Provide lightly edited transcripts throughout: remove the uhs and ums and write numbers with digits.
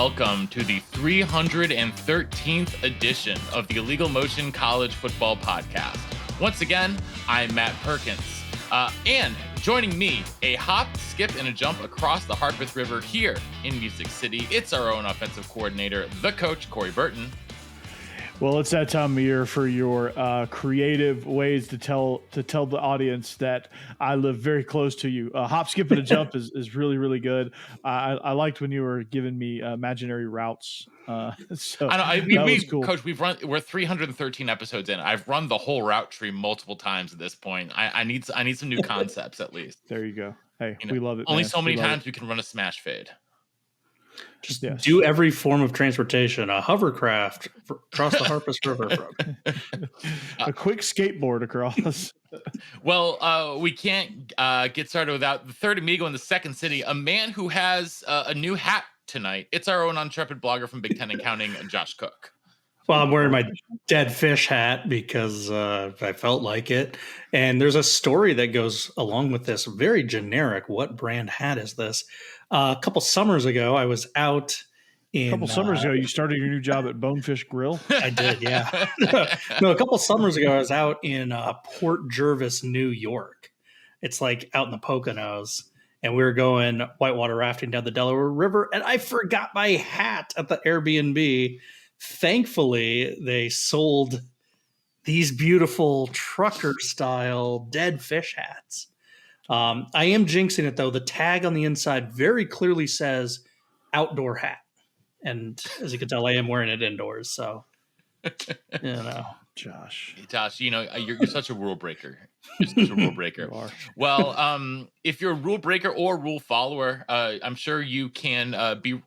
welcome to the 313th edition of the Illegal Motion College Football Podcast. Once again, I'm Matt Perkins. And joining me, a hop, skip, and a jump across the Harpeth River here in Music City, it's our own offensive coordinator, the coach, Corey Burton. Well, it's that time of year for your creative ways to tell the audience that I live very close to you. Hop, skip, and a jump is really, really good. I liked when you were giving me imaginary routes. So I know, was cool. Coach, we're 313 episodes in. I've run the whole route tree multiple times at this point. I need some new concepts at least. There you go. Hey, we love it. Only man. so many times we can run a smash fade. Just do every form of transportation, a hovercraft across the Harpeth River. A quick skateboard across. Well, we can't get started without the third amigo in the second city, a man who has a new hat tonight. It's our own intrepid blogger from Big Ten and Counting, Josh Cook. Well, I'm wearing my dead fish hat because I felt like it. And there's a story that goes along with this. Very generic. What brand hat is this? A couple summers ago, I was out in... A couple summers ago, you started your new job at Bonefish Grill? I did, yeah. No, a couple summers ago, I was out in Port Jervis, New York. It's like out in the Poconos. And we were going whitewater rafting down the Delaware River. And I forgot my hat at the Airbnb. Thankfully, they sold these beautiful trucker-style dead fish hats. I am jinxing it, though. The tag on the inside very clearly says outdoor hat. And as you can tell, I am wearing it indoors. So, Josh, you're such a rule breaker. You're such a rule breaker. Well, if you're a rule breaker or rule follower, I'm sure you can be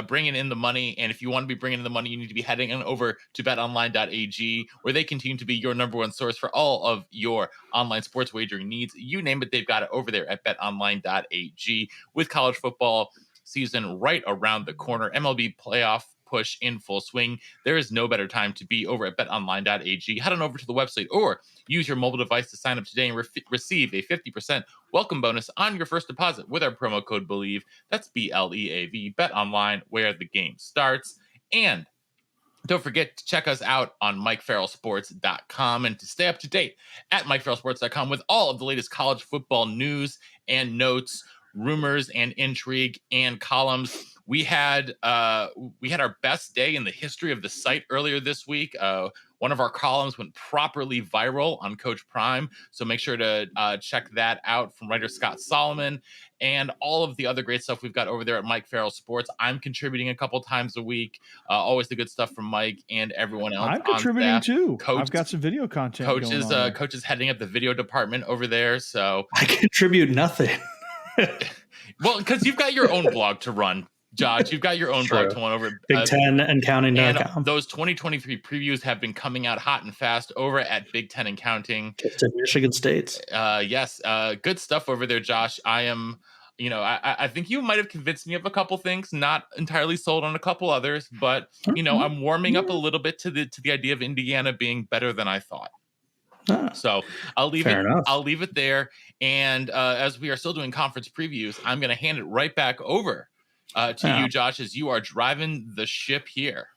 bringing in the money. And if you want to be bringing in the money, you need to be heading on over to betonline.ag, where they continue to be your number one source for all of your online sports wagering needs. You name it, they've got it over there at betonline.ag. With college football season right around the corner, MLB playoff push in full swing, there is no better time to be over at betonline.ag. Head on over to the website or use your mobile device to sign up today and receive a 50% welcome bonus on your first deposit with our promo code BELIEVE. That's BLEAV. Bet online, where the game starts. And don't forget to check us out on MikeFarrellSports.com and to stay up to date at MikeFarrellSports.com with all of the latest college football news and notes, rumors and intrigue and columns. We had our best day in the history of the site earlier this week. One of our columns went properly viral on Coach Prime, so make sure to check that out from writer Scott Solomon and all of the other great stuff we've got over there at Mike Farrell Sports. I'm contributing a couple times a week. Always the good stuff from Mike and everyone else. I'm contributing too. Coach, I've got some video content. Coach is heading up the video department over there. So I contribute nothing. Well, because you've got your own blog to run. Josh, you've got your own blog to run over Big Ten and Counting. And those 2023 previews have been coming out hot and fast over at Big Ten and Counting. Michigan State. Yes. Good stuff over there, Josh. I am, I think you might have convinced me of a couple things, not entirely sold on a couple others, but I'm warming up a little bit to the idea of Indiana being better than I thought. So I'll leave it there. And as we are still doing conference previews, I'm going to hand it right back over to you, Josh, as you are driving the ship here.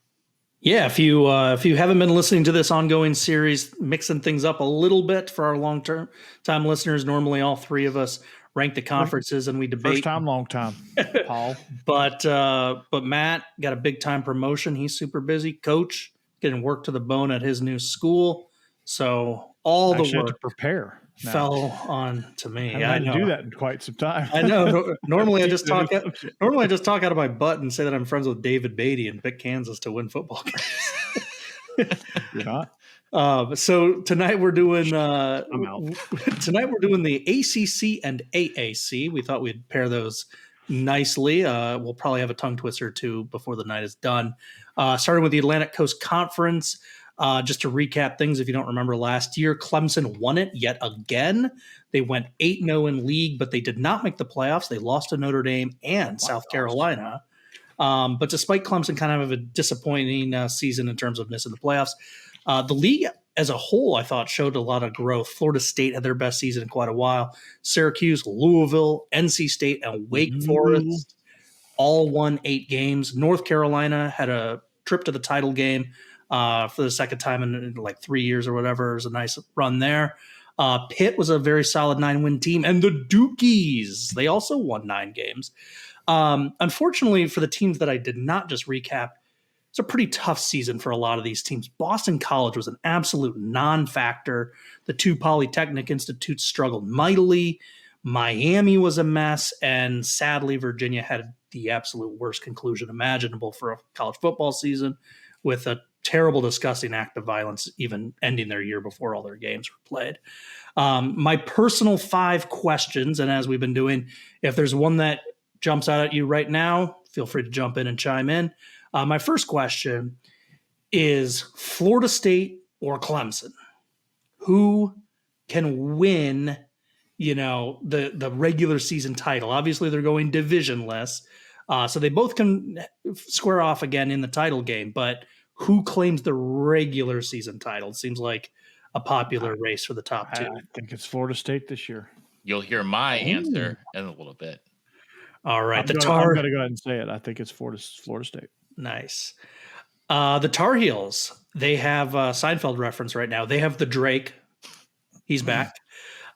Yeah, if you haven't been listening to this ongoing series, mixing things up a little bit for our long-term time listeners, normally all three of us rank the conferences and we debate. First time, long time, Paul. But Matt got a big-time promotion. He's super busy. Coach getting work to the bone at his new school. So all the work to prepare fell on to me. I had to do that in quite some time. I know. Normally I just talk out of my butt and say that I'm friends with David Beatty and pick Kansas to win football games. You're not. So tonight we're doing I'm out. Tonight we're doing the ACC and AAC. We thought we'd pair those nicely. We'll probably have a tongue twister or two before the night is done. Starting with the Atlantic Coast Conference. Just to recap things, if you don't remember last year, Clemson won it yet again. They went 8-0 in league, but they did not make the playoffs. They lost to Notre Dame and South Carolina. But despite Clemson kind of have a disappointing season in terms of missing the playoffs, the league as a whole, I thought, showed a lot of growth. Florida State had their best season in quite a while. Syracuse, Louisville, NC State, and Wake Forest all won 8 games. North Carolina had a trip to the title game for the second time in like 3 years or whatever. It was a nice run there. Pitt was a very solid 9-win team, and the Dukies, they also won 9 games. Unfortunately, for the teams that I did not just recap, it's a pretty tough season for a lot of these teams. Boston College was an absolute non-factor. The 2 Polytechnic institutes struggled mightily. Miami was a mess, and sadly, Virginia had the absolute worst conclusion imaginable for a college football season, with a terrible, disgusting act of violence even ending their year before all their games were played. My personal 5 questions, and as we've been doing, if there's one that jumps out at you right now, feel free to jump in and chime in. My first question is Florida State or Clemson? Who can win, the regular season title? Obviously, they're going divisionless, so they both can square off again in the title game. But who claims the regular season title? It seems like a popular race for the top 2. I think it's Florida State this year. You'll hear my answer in a little bit. All right, I'm going to go ahead and say it. I think it's Florida State. Nice. The Tar Heels, they have Seinfeld reference right now. They have the Drake. He's back.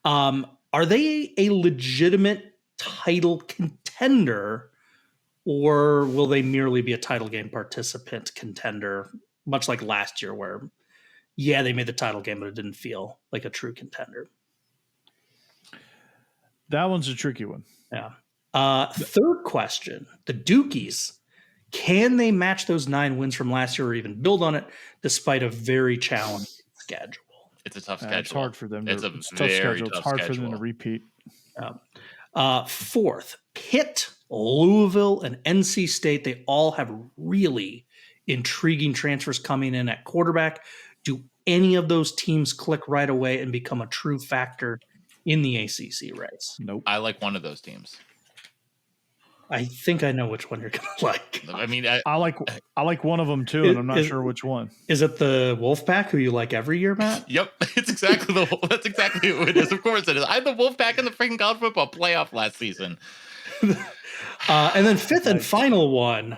Are they a legitimate title contender, or will they merely be a title game participant contender, much like last year where, they made the title game, but it didn't feel like a true contender? That one's a tricky one. Yeah. Third question, the Dukies. Can they match those 9 wins from last year or even build on it despite a very challenging schedule? It's a tough schedule. It's hard for them. It's hard for them to repeat. Fourth, Pitt, Louisville, and NC State. They all have really intriguing transfers coming in at quarterback. Do any of those teams click right away and become a true factor in the ACC race? Nope. I like one of those teams. I think I know which one you're going to like. I mean, I like one of them too, and I'm not sure which one. Is it the Wolfpack, who you like every year, Matt? Yep, that's exactly who it is. Of course it is. I had the Wolfpack in the freaking college football playoff last season. And then fifth and final one,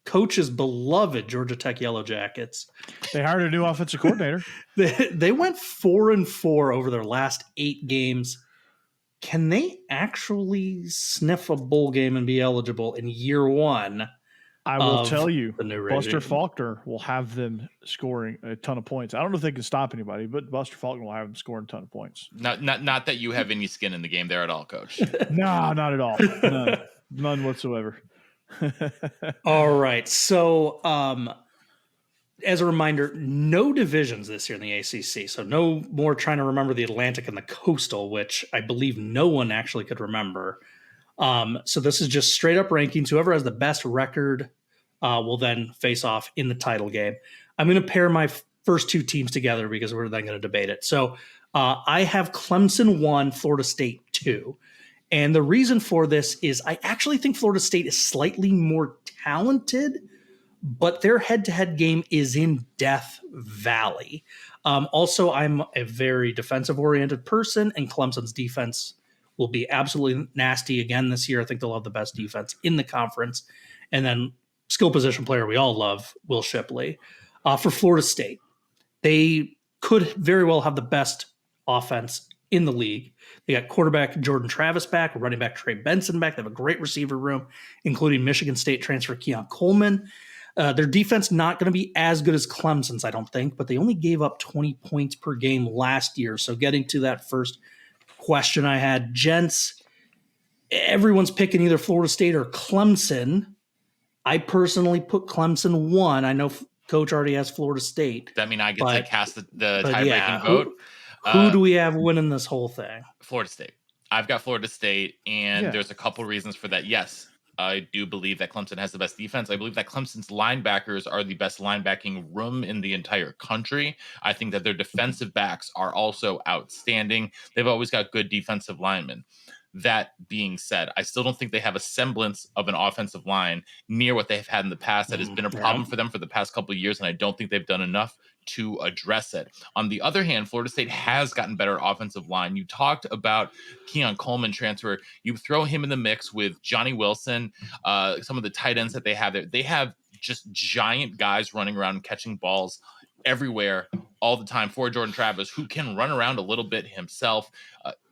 Coach's beloved Georgia Tech Yellow Jackets. They hired a new offensive coordinator. They went 4-4 over their last 8 games. Can they actually sniff a bowl game and be eligible in year 1? I will tell you, Buster Faulkner will have them scoring a ton of points. I don't know if they can stop anybody, but Buster Faulkner will have them scoring a ton of points. Not that you have any skin in the game there at all, Coach. No, not at all. None whatsoever. All right. So, as a reminder, no divisions this year in the ACC. So no more trying to remember the Atlantic and the Coastal, which I believe no one actually could remember. So this is just straight up rankings. Whoever has the best record will then face off in the title game. I'm going to pair my first 2 teams together because we're then going to debate it. So I have Clemson 1, Florida State 2. And the reason for this is I actually think Florida State is slightly more talented, but their head-to-head game is in Death Valley. Also, I'm a very defensive-oriented person, and Clemson's defense will be absolutely nasty again this year. I think they'll have the best defense in the conference. And then skill position player we all love, Will Shipley. For Florida State, they could very well have the best offense in the league. They got quarterback Jordan Travis back, running back Trey Benson back. They have a great receiver room, including Michigan State transfer Keon Coleman. Their defense not going to be as good as Clemson's, I don't think, but they only gave up 20 points per game last year. So getting to that first question I had, gents, everyone's picking either Florida State or Clemson. I personally put Clemson 1. I know Coach already has Florida State. Does that mean I get to cast the tie-breaking vote? Who do we have winning this whole thing? Florida State. I've got Florida State, and there's a couple reasons for that. Yes, I do believe that Clemson has the best defense. I believe that Clemson's linebackers are the best linebacking room in the entire country. I think that their defensive backs are also outstanding. They've always got good defensive linemen. That being said, I still don't think they have a semblance of an offensive line near what they've had in the past. That has been a problem for them for the past couple of years, and I don't think they've done enough to address it. On the other hand, Florida State has gotten better offensive line. You talked about Keon Coleman transfer. You throw him in the mix with Johnny Wilson, some of the tight ends that they have there. They have just giant guys running around and catching balls everywhere all the time for Jordan Travis, who can run around a little bit himself.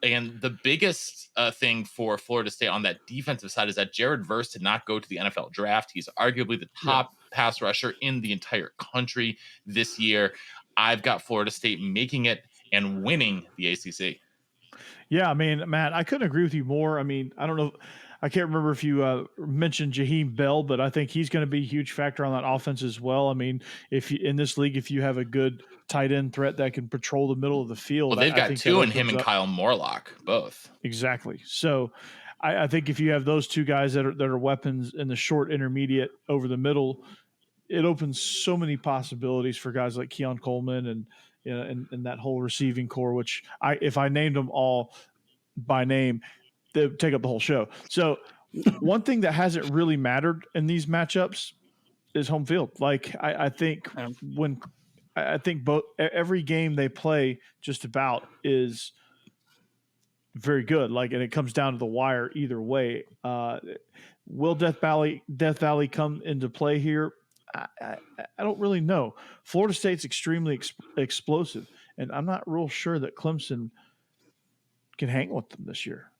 And the biggest thing for Florida State on that defensive side is that Jared Verse did not go to the NFL draft. He's arguably the top pass rusher in the entire country this year. I've got Florida State making it and winning the ACC. Yeah, I mean, Matt, I couldn't agree with you more. I mean, I don't know. I can't remember if you mentioned Jaheim Bell, but I think he's going to be a huge factor on that offense as well. I mean, if you, in this league, if you have a good tight end threat that can patrol the middle of the field, well, they've got two in him and Kyle Morlock, both. Exactly. So I think if you have those two guys that are weapons in the short, intermediate, over the middle, it opens so many possibilities for guys like Keon Coleman and that whole receiving core, which if I named them all by name, they take up the whole show. So one thing that hasn't really mattered in these matchups is home field. Like I think every game they play just about is very good. Like, and it comes down to the wire either way. Will Death Valley come into play here? I don't really know. Florida State's extremely explosive, and I'm not real sure that Clemson can hang with them this year.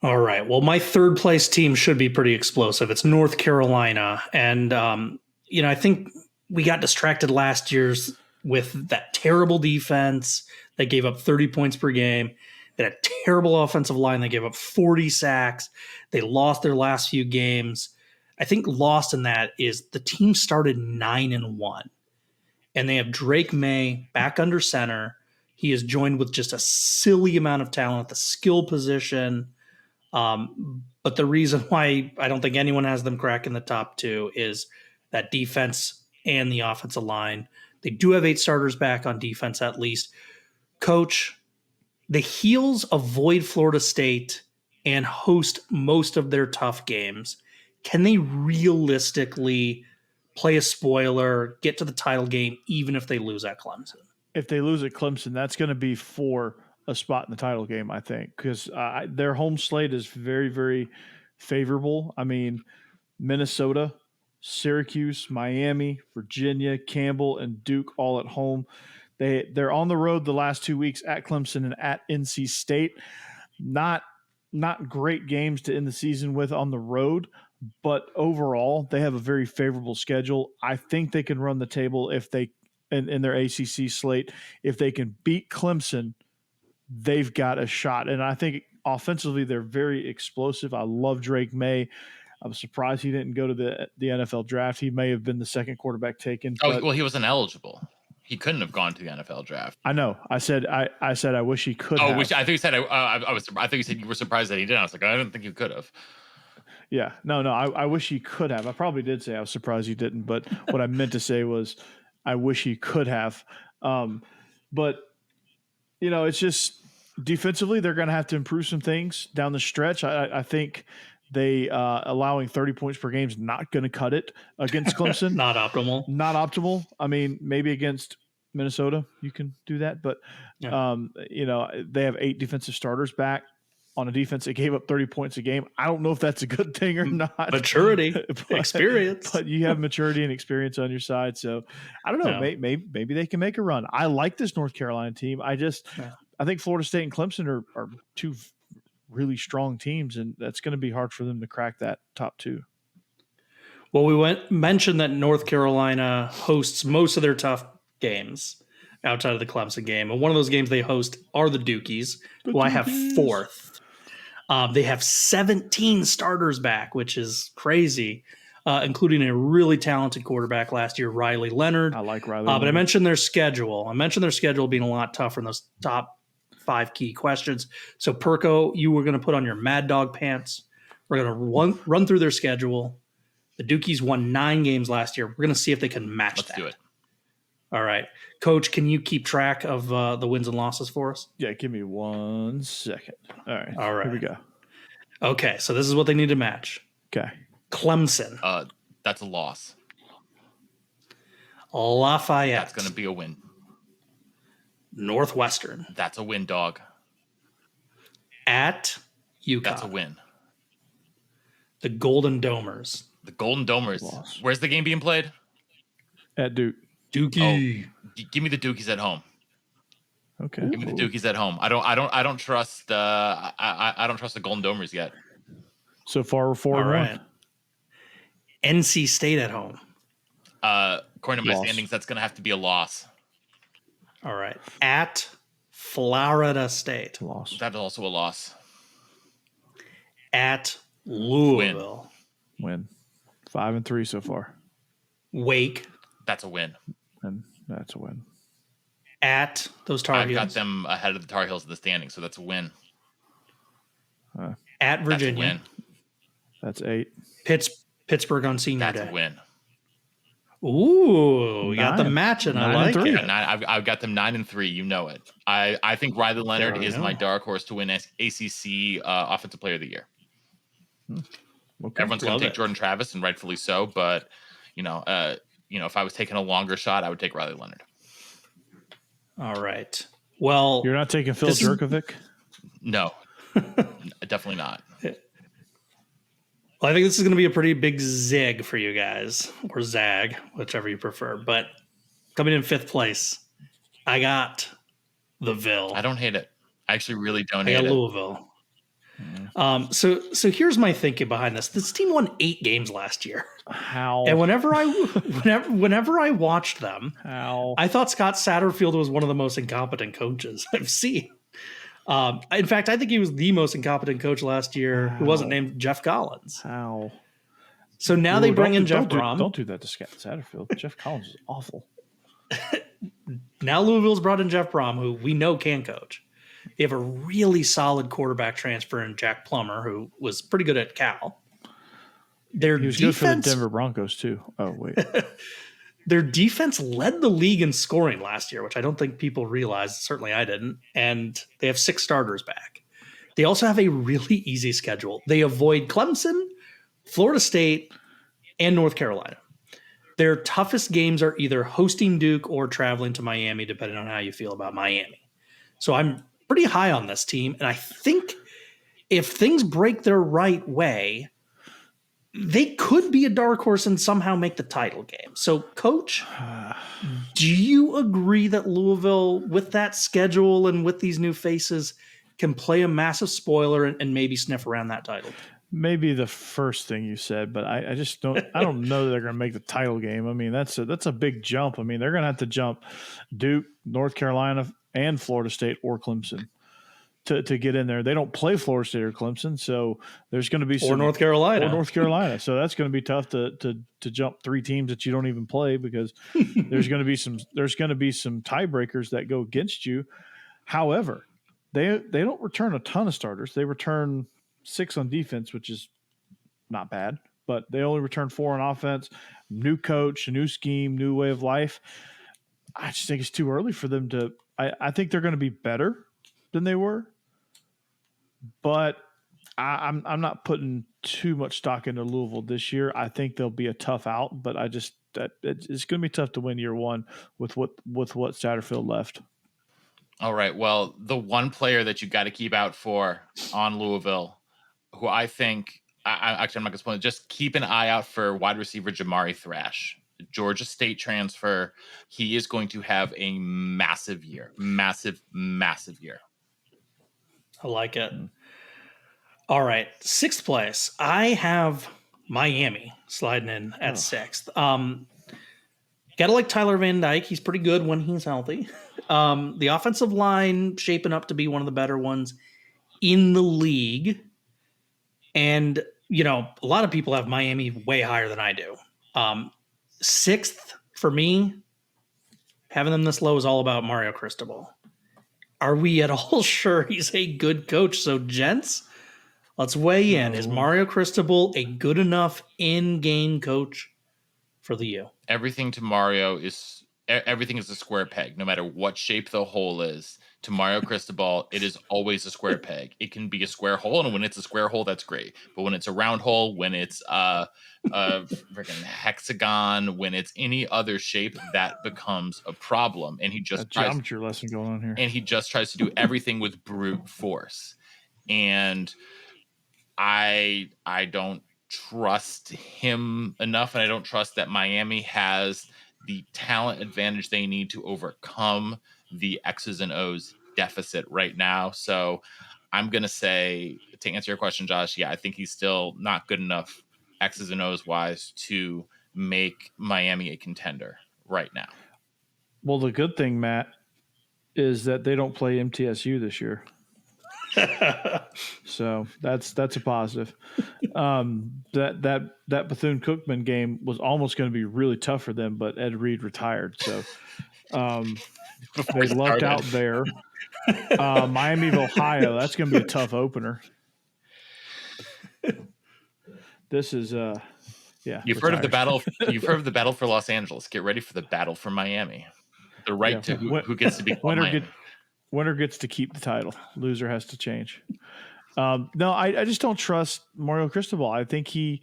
All right. Well, my third place team should be pretty explosive. It's North Carolina. And, I think we got distracted last year's with that terrible defense that gave up 30 points per game. They had a terrible offensive line that gave up 40 sacks. They lost their last few games. I think lost in that is the team started 9-1. And they have Drake May back under center. He is joined with just a silly amount of talent at the skill position. But the reason why I don't think anyone has them cracking the top two is that defense and the offensive line. They do have 8 starters back on defense at least. Coach, the Heels avoid Florida State and host most of their tough games. Can they realistically play a spoiler, get to the title game, even if they lose at Clemson? If they lose at Clemson, that's going to be for a spot in the title game, I think, because their home slate is very, very favorable. I mean, Minnesota, Syracuse, Miami, Virginia, Campbell, and Duke all at home. They're on the road the last 2 weeks at Clemson and at NC State. Not great games to end the season with on the road, but overall they have a very favorable schedule. I think they can run the table if they in their ACC slate. If they can beat Clemson, they've got a shot. And I think offensively they're very explosive. I love Drake May. I'm surprised he didn't go to the NFL draft. He may have been the second quarterback taken. Well, he was ineligible. He couldn't have gone to the NFL draft. I know. I said I wish he could have. I think you said I think you said you were surprised that he didn't. I was like, I didn't think you could have. Yeah. No. I wish he could have. I probably did say I was surprised he didn't, but what I meant to say was I wish he could have. But it's just defensively they're going to have to improve some things down the stretch. I think they allowing 30 points per game is not going to cut it against Clemson. Not optimal. I mean, maybe against Minnesota you can do that, but they have 8 defensive starters back on a defense that gave up 30 points a game. I don't know if that's a good thing or not. Maturity, experience. But you have maturity and experience on your side, so I don't know. Maybe they can make a run. I like this North Carolina team. I think Florida State and Clemson are two really strong teams, and that's going to be hard for them to crack that top 2. Well, we mentioned that North Carolina hosts most of their tough games outside of the Clemson game, and one of those games they host are the Dukies, who I have 4th. They have 17 starters back, which is crazy, including a really talented quarterback last year, Riley Leonard. I like Riley. But I mentioned their schedule. Being a lot tougher in those top 5 key questions. So, Perko, you were going to put on your Mad Dog pants. We're going to run through their schedule. The Dukies won 9 games last year. We're going to see if they can match that. Let's do it. All right. Coach, can you keep track of the wins and losses for us? Yeah, give me 1 second. All right. All right. Here we go. Okay, so this is what they need to match. Okay. Clemson. That's a loss. Lafayette. That's going to be a win. Northwestern. That's a win, dog. At UConn. That's a win. The Golden Domers. The Golden Domers. Loss. Where's the game being played? At Duke. Dookie. Give me the Dukies at home. Okay. Give me the Dukies at home. I don't trust. I don't trust the Golden Domers yet. So far, we're 4-1. All right. NC State at home. According to my Loss. standings, that's going to have to be a loss. All right. At Florida State. Loss. That's also a loss. At Louisville. Win. 5-3 so far. Wake. That's a win. And that's a win. At those Tar I've Heels. got them ahead of the Tar Heels in the standings, so that's a win. At That's a Virginia. win. That's 8. Pittsburgh on Senior That's Day. a win. Ooh, we got the 9. matching. I 9 like and 3. it. Yeah, I've got them 9-3. You know it. I think Riley Leonard There we is go. my dark horse to win ACC Offensive Player of the Year. Okay. Everyone's going Love to take it. Jordan Travis, and rightfully so. But if I was taking a longer shot, I would take Riley Leonard. All right. Well, You're not taking Phil This is- Jerkovic? No, definitely not. I think this is going to be a pretty big zig for you guys, or zag, whichever you prefer. But coming in 5th place, I got the Ville. I don't hate it. I actually really don't I hate got it. Louisville. So here's my thinking behind this. This team won 8 games last year, How? and whenever I watched them, How? I thought Scott Satterfield was one of the most incompetent coaches I've seen. In fact, I think he was the most incompetent coach last year who wasn't named Jeff Collins. How? So now they bring in Jeff Don't Brom. do that to Scott Satterfield. Jeff Collins is awful. Now Louisville's brought in Jeff Brom, who we know can coach. They have a really solid quarterback transfer in Jack Plummer, who was pretty good at Cal. Their He was good for the defense, Denver Broncos, too. Oh, wait. their defense led the league in scoring last year, which I don't think people realized. Certainly I didn't. And they have 6 starters back. They also have a really easy schedule. They avoid Clemson, Florida State, and North Carolina. Their toughest games are either hosting Duke or traveling to Miami, depending on how you feel about Miami. So I'm pretty high on this team. And I think if things break their right way, they could be a dark horse and somehow make the title game. So, Coach, do you agree that Louisville, with that schedule and with these new faces, can play a massive spoiler and maybe sniff around that title? Maybe the first thing you said, but I just don't. I don't know that they're going to make the title game. I mean, that's a big jump. I mean, they're going to have to jump Duke, North Carolina, and Florida State or Clemson to get in there. They don't play Florida State or Clemson, so there's going to be some, Or North Carolina. or North Carolina. So that's going to be tough to jump 3 teams that you don't even play, because there's going to be some tiebreakers that go against you. However, they don't return a ton of starters. They return 6 on defense, which is not bad, but they only return 4 on offense. New coach, new scheme, new way of life. I just think it's too early for them to. I think they're going to be better than they were, but I'm not putting too much stock into Louisville this year. I think they'll be a tough out, but it's going to be tough to win year one with what Satterfield left. All right. Well, the one player that you got to keep out for on Louisville, who I think, I'm not going to spoil it, just keep an eye out for wide receiver Jamari Thrash, Georgia State transfer. He is going to have a massive year, massive year. I like it. All right. 6th place. I have Miami sliding in at 6th. Gotta like Tyler Van Dyke. He's pretty good when he's healthy. The offensive line shaping up to be one of the better ones in the league. And, a lot of people have Miami way higher than I do. 6th for me, having them this low is all about Mario Cristobal. Are we at all sure he's a good coach? So, gents, let's weigh in. Is Mario Cristobal a good enough in-game coach for the U? Everything to Mario is everything is a square peg, no matter what shape the hole is. To Mario Cristobal, it is always a square peg. It can be a square hole, and when it's a square hole, that's great. But when it's a round hole, when it's a freaking hexagon, when it's any other shape, that becomes a problem. And he just tries geometry lesson going on here. And he just tries to do everything with brute force. And I don't trust him enough, and I don't trust that Miami has the talent advantage they need to overcome the X's and O's deficit right now. So I'm going to say, to answer your question, Josh, yeah, I think he's still not good enough X's and O's wise to make Miami a contender right now. Well, the good thing, Matt, is that they don't play MTSU this year. So that's a positive. That Bethune-Cookman game was almost going to be really tough for them, but Ed Reed retired, so they lucked out there. Miami of Ohio, that's going to be a tough opener. This is You've heard of the battle. You've heard of the battle for Los Angeles. Get ready for the battle for Miami. The right to who gets to be winner gets to keep the title. Loser has to change. No, I just don't trust Mario Cristobal. I think it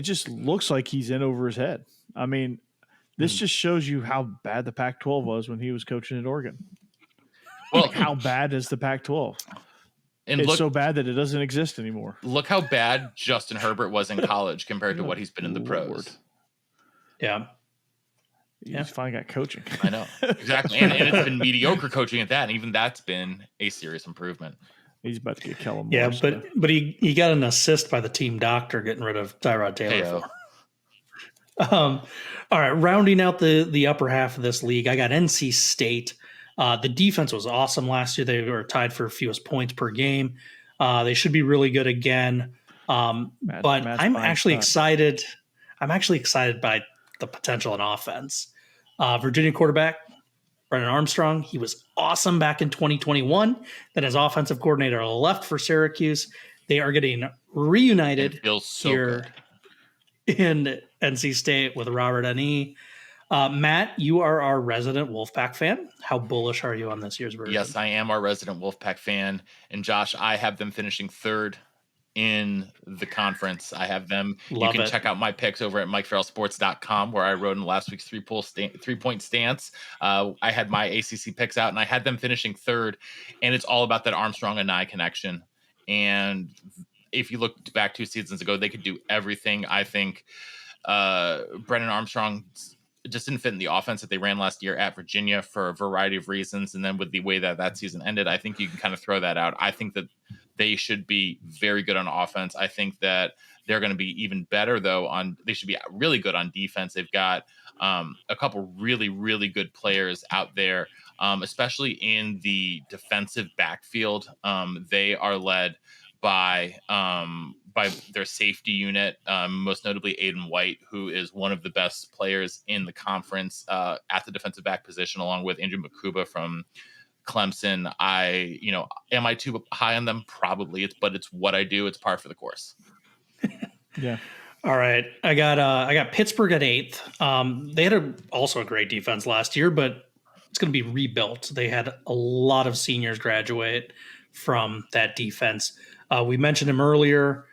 just looks like he's in over his head. I mean, this just shows you how bad the Pac-12 was when he was coaching at Oregon. Well, how bad is the Pac-12? And it's so bad that it doesn't exist anymore. Look how bad Justin Herbert was in college compared to what he's been in the pros. Yeah. He's finally got coaching. I know. Exactly. And it's been mediocre coaching at that. And even that's been a serious improvement. He's about to get Kellen Moore. Yeah, but he got an assist by the team doctor getting rid of Tyrod Taylor. All right, rounding out the upper half of this league, I got NC State. The defense was awesome last year. They were tied for fewest points per game. They should be really good again. I'm actually excited. I'm actually excited by the potential in offense. Virginia quarterback Brennan Armstrong, he was awesome back in 2021. Then his offensive coordinator left for Syracuse. They are getting reunited here in NC State with Robert N.E. Matt, you are our resident Wolfpack fan. How bullish are you on this year's version? Yes, I am our resident Wolfpack fan. And Josh, I have them finishing third in the conference. I have them. You can check out my picks over at MikeFarrellSports.com, where I wrote in last week's 3-point stance. I had my ACC picks out, and I had them finishing third. And it's all about that Armstrong and Nye connection. And if you look back 2 seasons ago, they could do everything. I think Brennan Armstrong just didn't fit in the offense that they ran last year at Virginia for a variety of reasons. And then with the way that season ended, I think you can kind of throw that out. I think that they should be very good on offense. I think that they're going to be even better, though. They should be really good on defense. They've got a couple really, really good players out there, especially in the defensive backfield. They are led by their safety unit, most notably Aiden White, who is one of the best players in the conference at the defensive back position, along with Andrew Makuba from Clemson. Am I too high on them? Probably. But it's what I do. It's par for the course. Yeah. All right. I got Pittsburgh at 8th. They had also a great defense last year, but it's going to be rebuilt. They had a lot of seniors graduate from that defense. We mentioned him earlier.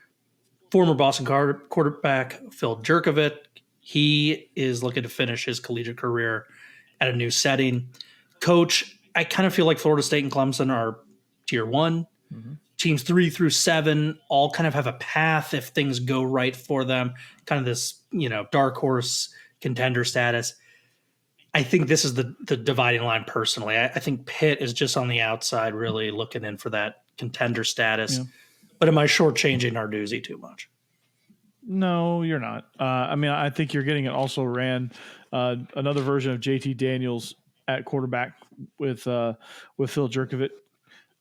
Former Boston quarterback Phil Jurkovec. He is looking to finish his collegiate career at a new setting. Coach, I kind of feel like Florida State and Clemson are tier 1. Mm-hmm. Teams 3 through 7 all kind of have a path if things go right for them. Kind of this, dark horse contender status. I think this is the dividing line personally. I think Pitt is just on the outside really looking in for that contender status. Yeah. But am I shortchanging Narduzzi too much? No, you're not. I think you're getting it also ran another version of JT Daniels at quarterback with Phil Jurkovec.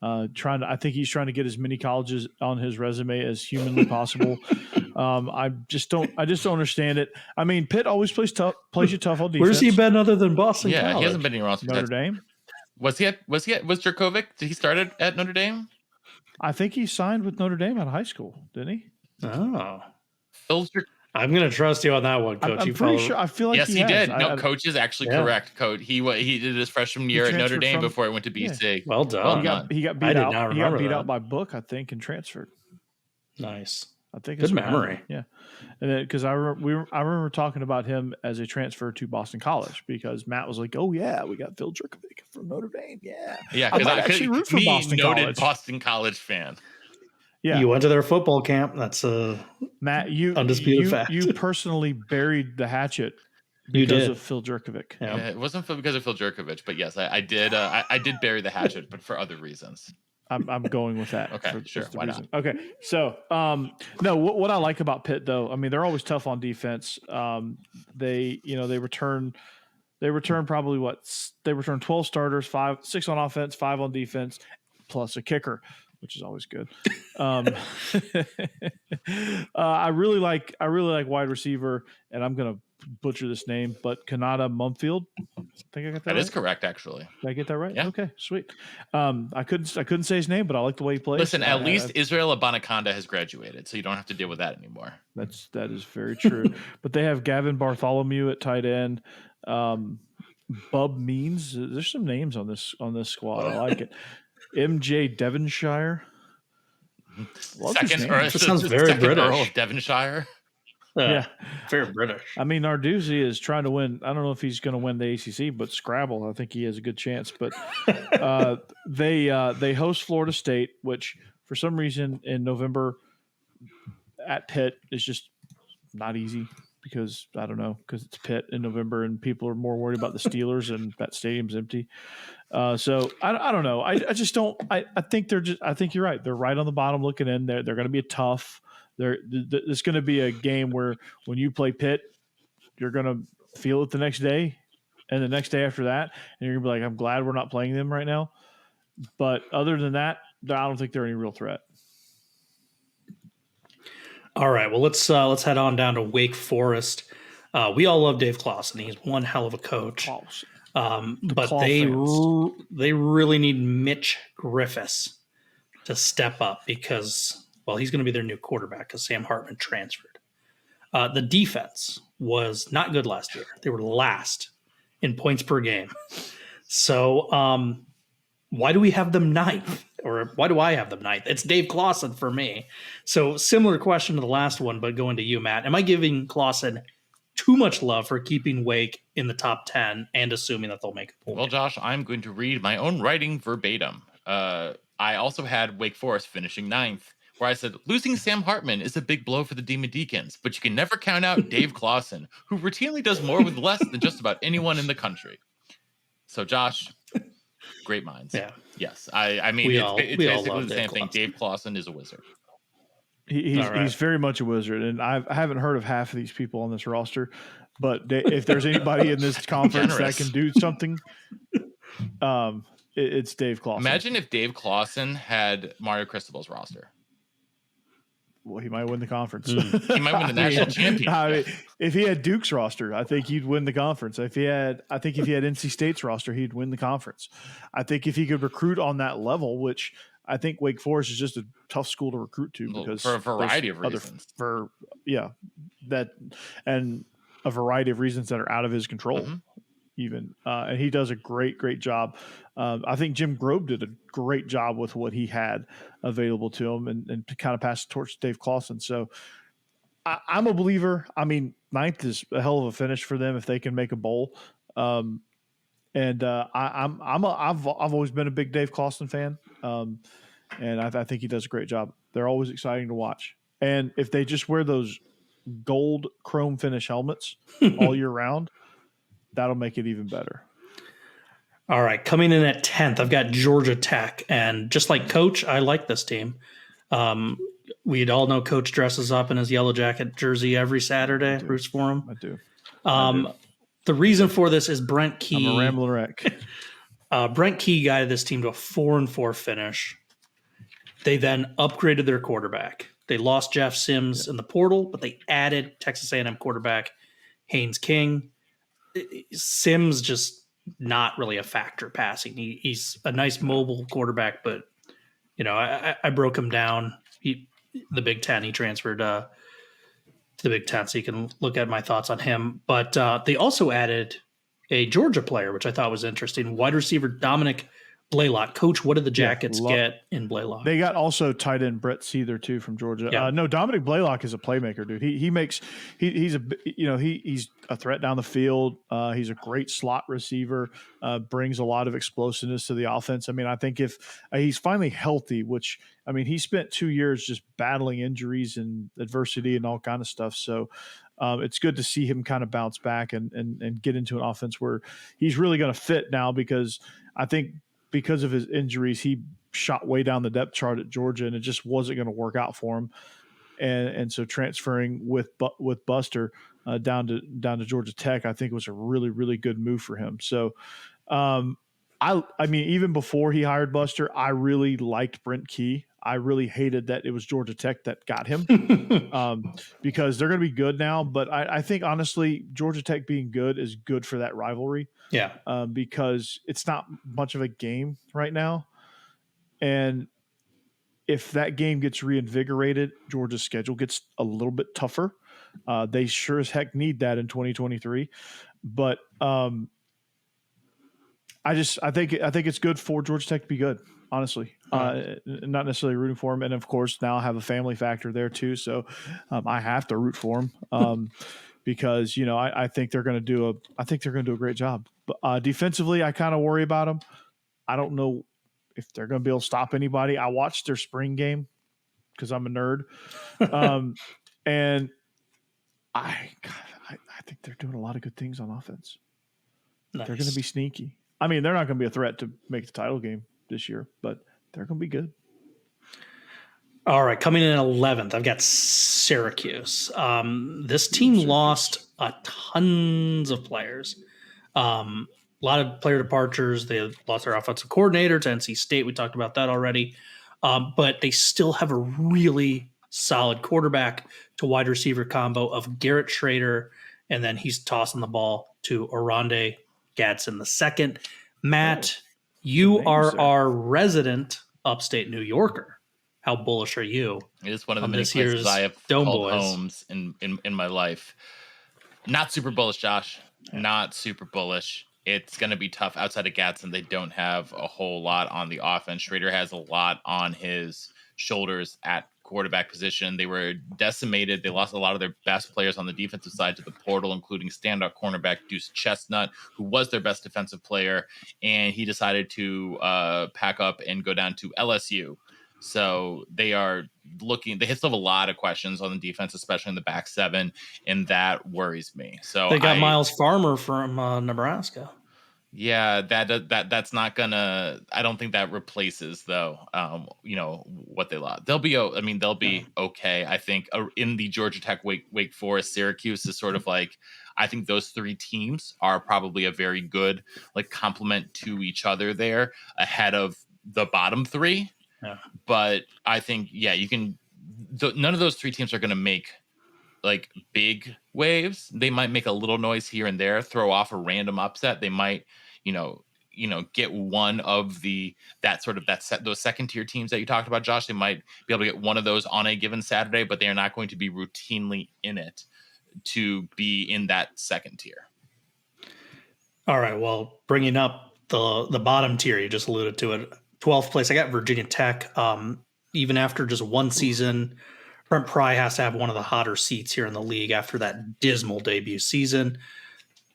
I think he's trying to get as many colleges on his resume as humanly possible. I just don't understand it. I mean, Pitt always plays you tough on defense. Where's he been other than Boston? Yeah, College? He hasn't been anywhere else. Notre Dame. Was Jurkovec? Did he start at Notre Dame? I think he signed with Notre Dame out of high school, didn't he? Oh, I'm going to trust you on that one, Coach. I'm pretty sure. I feel like yes, he has. did. No, Coach is actually correct. Coach, he did his freshman year at Notre Dame before he went to BC. Yeah. Well done. He got beat out. He got beat out by Book, I think, and transferred. Nice. I think good memory. Yeah, and then because I remember talking about him as a transfer to Boston College because Matt was like, "Oh yeah, we got Phil Jerkovic from Notre Dame." Yeah, because I actually root for Boston College. Boston College fan. Yeah, you went to their football camp. That's Matt. Undisputed fact. You personally buried the hatchet because of Phil Jerkovic. Yeah. It wasn't because of Phil Jerkovic, but yes, I did. I did bury the hatchet, but for other reasons. I'm going with that. Okay, sure. Why not? Okay, so no, what I like about Pitt though, I mean, they're always tough on defense. They return probably they return 12 starters, 6 on offense, 5 on defense, plus a kicker, which is always good. I really like wide receiver, and I'm gonna butcher this name, but Kanata Mumfield. I think I got that right. That is correct, actually. Did I get that right? Yeah. Okay, sweet. I couldn't say his name, but I like the way he plays. Listen, at least Israel Abanaconda has graduated, so you don't have to deal with that anymore. That is very true. But they have Gavin Bartholomew at tight end. Bub Means. There's some names on this squad. I like it. MJ Devonshire. That sounds very British. Earl of Devonshire. Yeah, very British. I mean, Narduzzi is trying to win. I don't know if he's going to win the ACC, but Scrabble, I think he has a good chance. But they host Florida State, which for some reason in November at Pitt is just not easy because I don't know, because it's Pitt in November and people are more worried about the Steelers and that stadium's empty. So I don't know. I just don't. I think I think you're right. They're right on the bottom looking in. They're going to be a tough. It's going to be a game where when you play Pitt, you're going to feel it the next day and the next day after that. And you're going to be like, I'm glad we're not playing them right now. But other than that, I don't think they're any real threat. All right. Well, let's head on down to Wake Forest. We all love Dave Clawson. He's one hell of a coach. But they really need Mitch Griffiths to step up because, well, he's going to be their new quarterback because Sam Hartman transferred. The defense was not good last year. They were last in points per game. So why do we have them ninth? Or why do I have them ninth? It's Dave Clawson for me. So similar question to the last one, but going to you, Matt. Am I giving Clawson too much love for keeping Wake in the top 10 and assuming that they'll make a point? Well, Josh, I'm going to read my own writing verbatim. I also had Wake Forest finishing ninth, where I said, losing Sam Hartman is a big blow for the Demon Deacons, but you can never count out Dave Clawson, who routinely does more with less than just about anyone in the country. So, Josh, great minds. Yeah. Yes. I mean, it's basically the same thing. Dave Clawson is a wizard. He's very much a wizard, and I haven't heard of half of these people on this roster, but if there's anybody in this conference that can do something, it's Dave Clawson. Imagine if Dave Clawson had Mario Cristobal's roster. Well, he might win the conference. He might win the national championship. I mean, if he had Duke's roster, I think he'd win the conference. If he had NC State's roster, he'd win the conference. I think if he could recruit on that level, which I think Wake Forest is just a tough school to recruit to because for a variety of reasons. And a variety of reasons that are out of his control. Mm-hmm. Even and he does a great job. I think Jim Grobe did a great job with what he had available to him and to kind of pass the torch to Dave Clawson. So I'm a believer. I mean, ninth is a hell of a finish for them if they can make a bowl. I've always been a big Dave Clawson fan, and I think he does a great job. They're always exciting to watch. And if they just wear those gold chrome finish helmets all year round, that'll make it even better. All right. Coming in at 10th, I've got Georgia Tech. And just like Coach, I like this team. We'd all know Coach dresses up in his yellow jacket jersey every Saturday, roots for him. I do. The reason for this is Brent Key. I'm a rambling wreck. Brent Key guided this team to a 4-4 finish. They then upgraded their quarterback. They lost Jeff Sims in the portal, but they added Texas A&M quarterback Haynes King. Sims just not really a factor passing. He's a nice mobile quarterback, but I broke him down. The Big Ten, he transferred to the Big Ten, so you can look at my thoughts on him. But they also added a Georgia player, which I thought was interesting. Wide receiver Dominic Blaylock. Coach, what did the Jackets get in Blaylock? They got also tight end Brett Seether too from Georgia. Yeah. No, Dominic Blaylock is a playmaker, dude. He's a threat down the field. He's a great slot receiver. Brings a lot of explosiveness to the offense. I mean, I think if he's finally healthy, which I mean, he spent 2 years just battling injuries and adversity and all kind of stuff. So it's good to see him kind of bounce back and get into an offense where he's really going to fit now, because I think because of his injuries, he shot way down the depth chart at Georgia, and it just wasn't going to work out for him. And so transferring with Buster down to Georgia Tech, I think was a really, really good move for him. So, I mean, even before he hired Buster, I really liked Brent Key. I really hated that it was Georgia Tech that got him because they're going to be good now. But I think, honestly, Georgia Tech being good is good for that rivalry. Yeah. Because it's not much of a game right now. And if that game gets reinvigorated, Georgia's schedule gets a little bit tougher. They sure as heck need that in 2023. But I think it's good for Georgia Tech to be good, honestly. Not necessarily rooting for them. And of course, now I have a family factor there too. So I have to root for them. Because, you know, I think they're going to do a great job. But defensively, I kind of worry about them. I don't know if they're going to be able to stop anybody. I watched their spring game because I'm a nerd. And I think they're doing a lot of good things on offense. Nice. They're going to be sneaky. I mean, they're not going to be a threat to make the title game this year, but they're going to be good. All right, coming in 11th, I've got Syracuse. This team lost tons of players. A lot of player departures. They lost their offensive coordinator to NC State. We talked about that already. But they still have a really solid quarterback to wide receiver combo of Garrett Schrader, and then he's tossing the ball to Oronde Gadsden II. Matt, you are our resident upstate New Yorker. How bullish are you? It is one of the many places I have called homes in my life. Not super bullish, Josh. Not super bullish. It's going to be tough. Outside of Gadsden, they don't have a whole lot on the offense. Schrader has a lot on his shoulders at quarterback position. They were decimated. They lost a lot of their best players on the defensive side to the portal, including standout cornerback Deuce Chestnut, who was their best defensive player, and he decided to pack up and go down to LSU. So they are looking. They still have a lot of questions on the defense, especially in the back seven, and that worries me. So they got Miles Farmer from Nebraska. Yeah, that's not gonna. I don't think that replaces though. What they lost. They'll be. I mean, they'll be okay. I think in the Georgia Tech, Wake Forest, Syracuse is sort of like. I think those three teams are probably a very good complement to each other there, ahead of the bottom three. Yeah. But I think, you can. None of those three teams are going to make big waves. They might make a little noise here and there, throw off a random upset. They might, get one of those second tier teams that you talked about, Josh. They might be able to get one of those on a given Saturday, but they are not going to be routinely in it to be in that second tier. All right. Well, bringing up the bottom tier, you just alluded to it. 12th place, I got Virginia Tech. Even after just one season, Brent Pry has to have one of the hotter seats here in the league after that dismal debut season.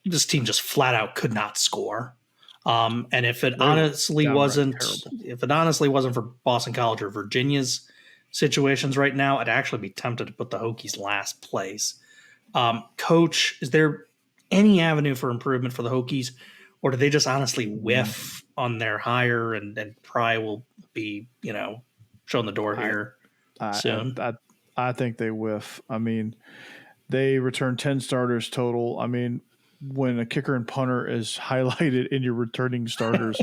This team just flat out could not score. And if it honestly wasn't for Boston College or Virginia's situations right now, I'd actually be tempted to put the Hokies last place. Coach, is there any avenue for improvement for the Hokies? Or do they just honestly whiff on their hire and Pry will be, showing the door here soon? I think they whiff. I mean, they return 10 starters total. I mean, when a kicker and punter is highlighted in your returning starters,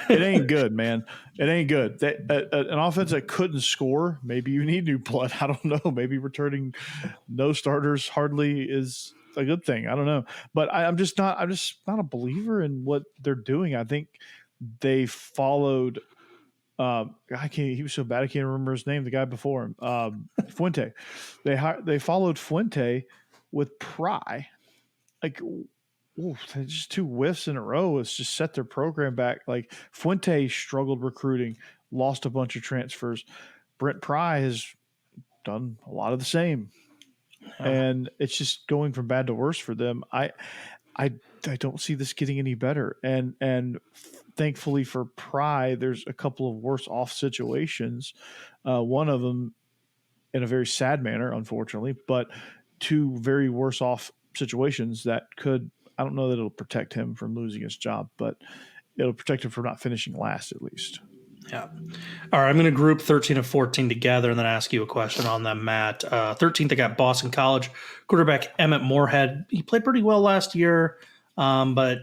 it ain't good, man. It ain't good. An offense that couldn't score, maybe you need new blood. I don't know. Maybe returning no starters hardly is a good thing. I don't know, but I'm just not a believer in what they're doing. I think they followed He was so bad I can't remember his name. The guy before him, Fuente. They followed Fuente with Pry. Like, just 2 whiffs in a row. It's just set their program back. Like Fuente struggled recruiting, lost a bunch of transfers. Brent Pry has done a lot of the same, and it's just going from bad to worse for them. I don't see this getting any better. And thankfully for Pry, there's a couple of worse off situations. One of them in a very sad manner, unfortunately, but 2 very worse off situations that could, I don't know that it'll protect him from losing his job, but it'll protect him from not finishing last at least. Yeah. All right. I'm going to group 13 and 14 together and then ask you a question on them, Matt. 13th, I got Boston College quarterback Emmett Moorhead. He played pretty well last year, but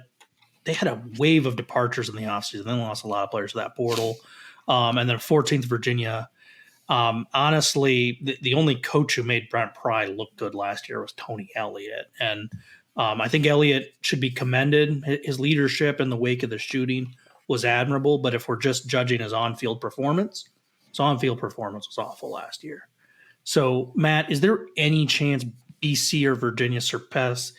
they had a wave of departures in the offseason. They lost a lot of players to that portal. And then 14th, Virginia. Honestly, the only coach who made Brent Pry look good last year was Tony Elliott. And I think Elliott should be commended. His leadership in the wake of the shooting was admirable, but if we're just judging his on-field performance, his on-field performance was awful last year. So, Matt, is there any chance BC or Virginia surpass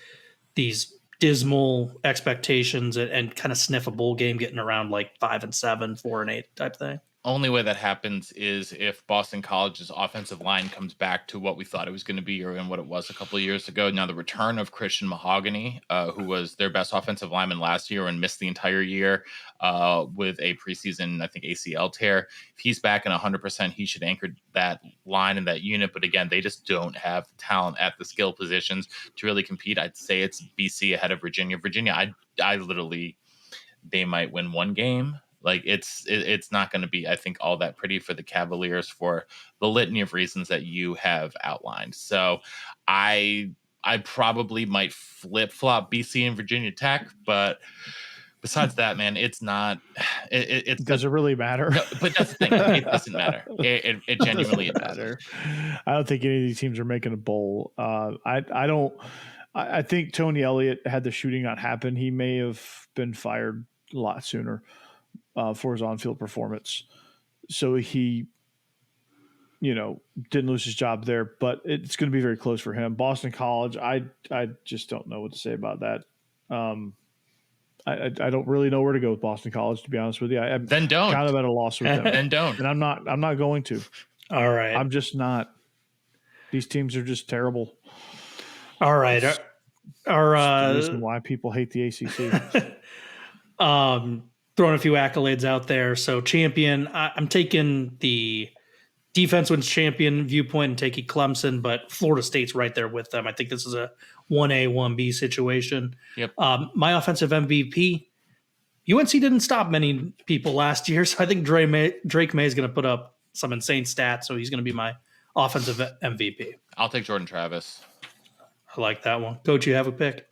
these dismal expectations and kind of sniff a bowl game getting around like 5-7, 4-8 type thing? Only way that happens is if Boston College's offensive line comes back to what we thought it was going to be or in what it was a couple of years ago. Now, the return of Christian Mahogany, who was their best offensive lineman last year and missed the entire year with a preseason, I think, ACL tear. If he's back in 100%, he should anchor that line and that unit. But again, they just don't have the talent at the skill positions to really compete. I'd say it's BC ahead of Virginia. Virginia, I literally, they might win 1 game. Like it's not going to be, I think, all that pretty for the Cavaliers for the litany of reasons that you have outlined. So I probably might flip-flop BC and Virginia Tech, but besides that, man, it's not. It does it really matter? No, but that's the thing. It doesn't matter. It genuinely doesn't matter. I don't think any of these teams are making a bowl. I don't. I think Tony Elliott, had the shooting not happened, he may have been fired a lot sooner. For his on-field performance. So he, didn't lose his job there, but it's going to be very close for him. Boston College, I just don't know what to say about that. I don't really know where to go with Boston College, to be honest with you. I'm then don't. kind of at a loss with them. Then don't. And I'm not going to. All right. I'm just not. These teams are just terrible. All right. That's the reason why people hate the ACC. Throwing a few accolades out there. So champion, I'm taking the defense wins champion viewpoint and taking Clemson, but Florida State's right there with them. I think this is a 1A, 1B situation. Yep. My offensive MVP, UNC didn't stop many people last year, so I think Drake May is going to put up some insane stats, so he's going to be my offensive MVP. I'll take Jordan Travis. I like that one. Coach, you have a pick?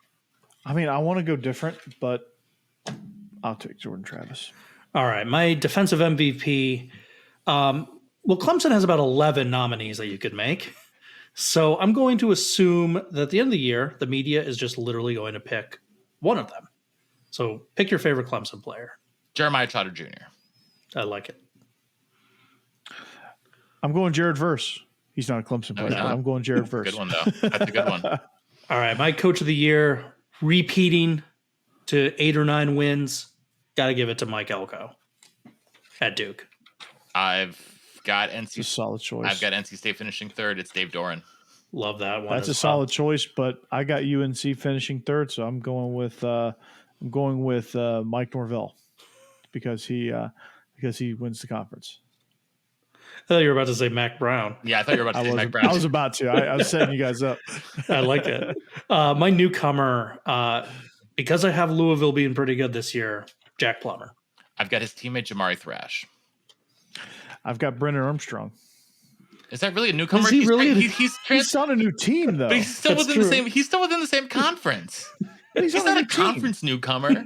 I mean, I want to go different, but I'll take Jordan Travis. All right. My defensive MVP. Well, Clemson has about 11 nominees that you could make. So I'm going to assume that at the end of the year, the media is just literally going to pick one of them. So pick your favorite Clemson player. Jeremiah Trotter Jr. I like it. I'm going Jared Verse. He's not a Clemson player. I'm going Jared Verse. Good one, though. That's a good one. All right. My coach of the year, repeating to 8 or 9 wins. Got to give it to Mike Elko at Duke. I've got NC. A solid choice. I've got NC State finishing 3rd. It's Dave Doran. Love that one. That's a solid choice, but I got UNC finishing 3rd, so I'm going with Mike Norvell because he wins the conference. I thought you were about to say Mac Brown. Yeah, I thought you were about to say Mac Brown. I was about to. I was setting you guys up. I like it. My newcomer, because I have Louisville being pretty good this year, Jack Plummer. I've got his teammate Jamari Thrash. I've got Brennan Armstrong. Is that really a newcomer? Is he really? He's on a new team though. But he's still within the same. He's still within the same conference. He's not a conference newcomer.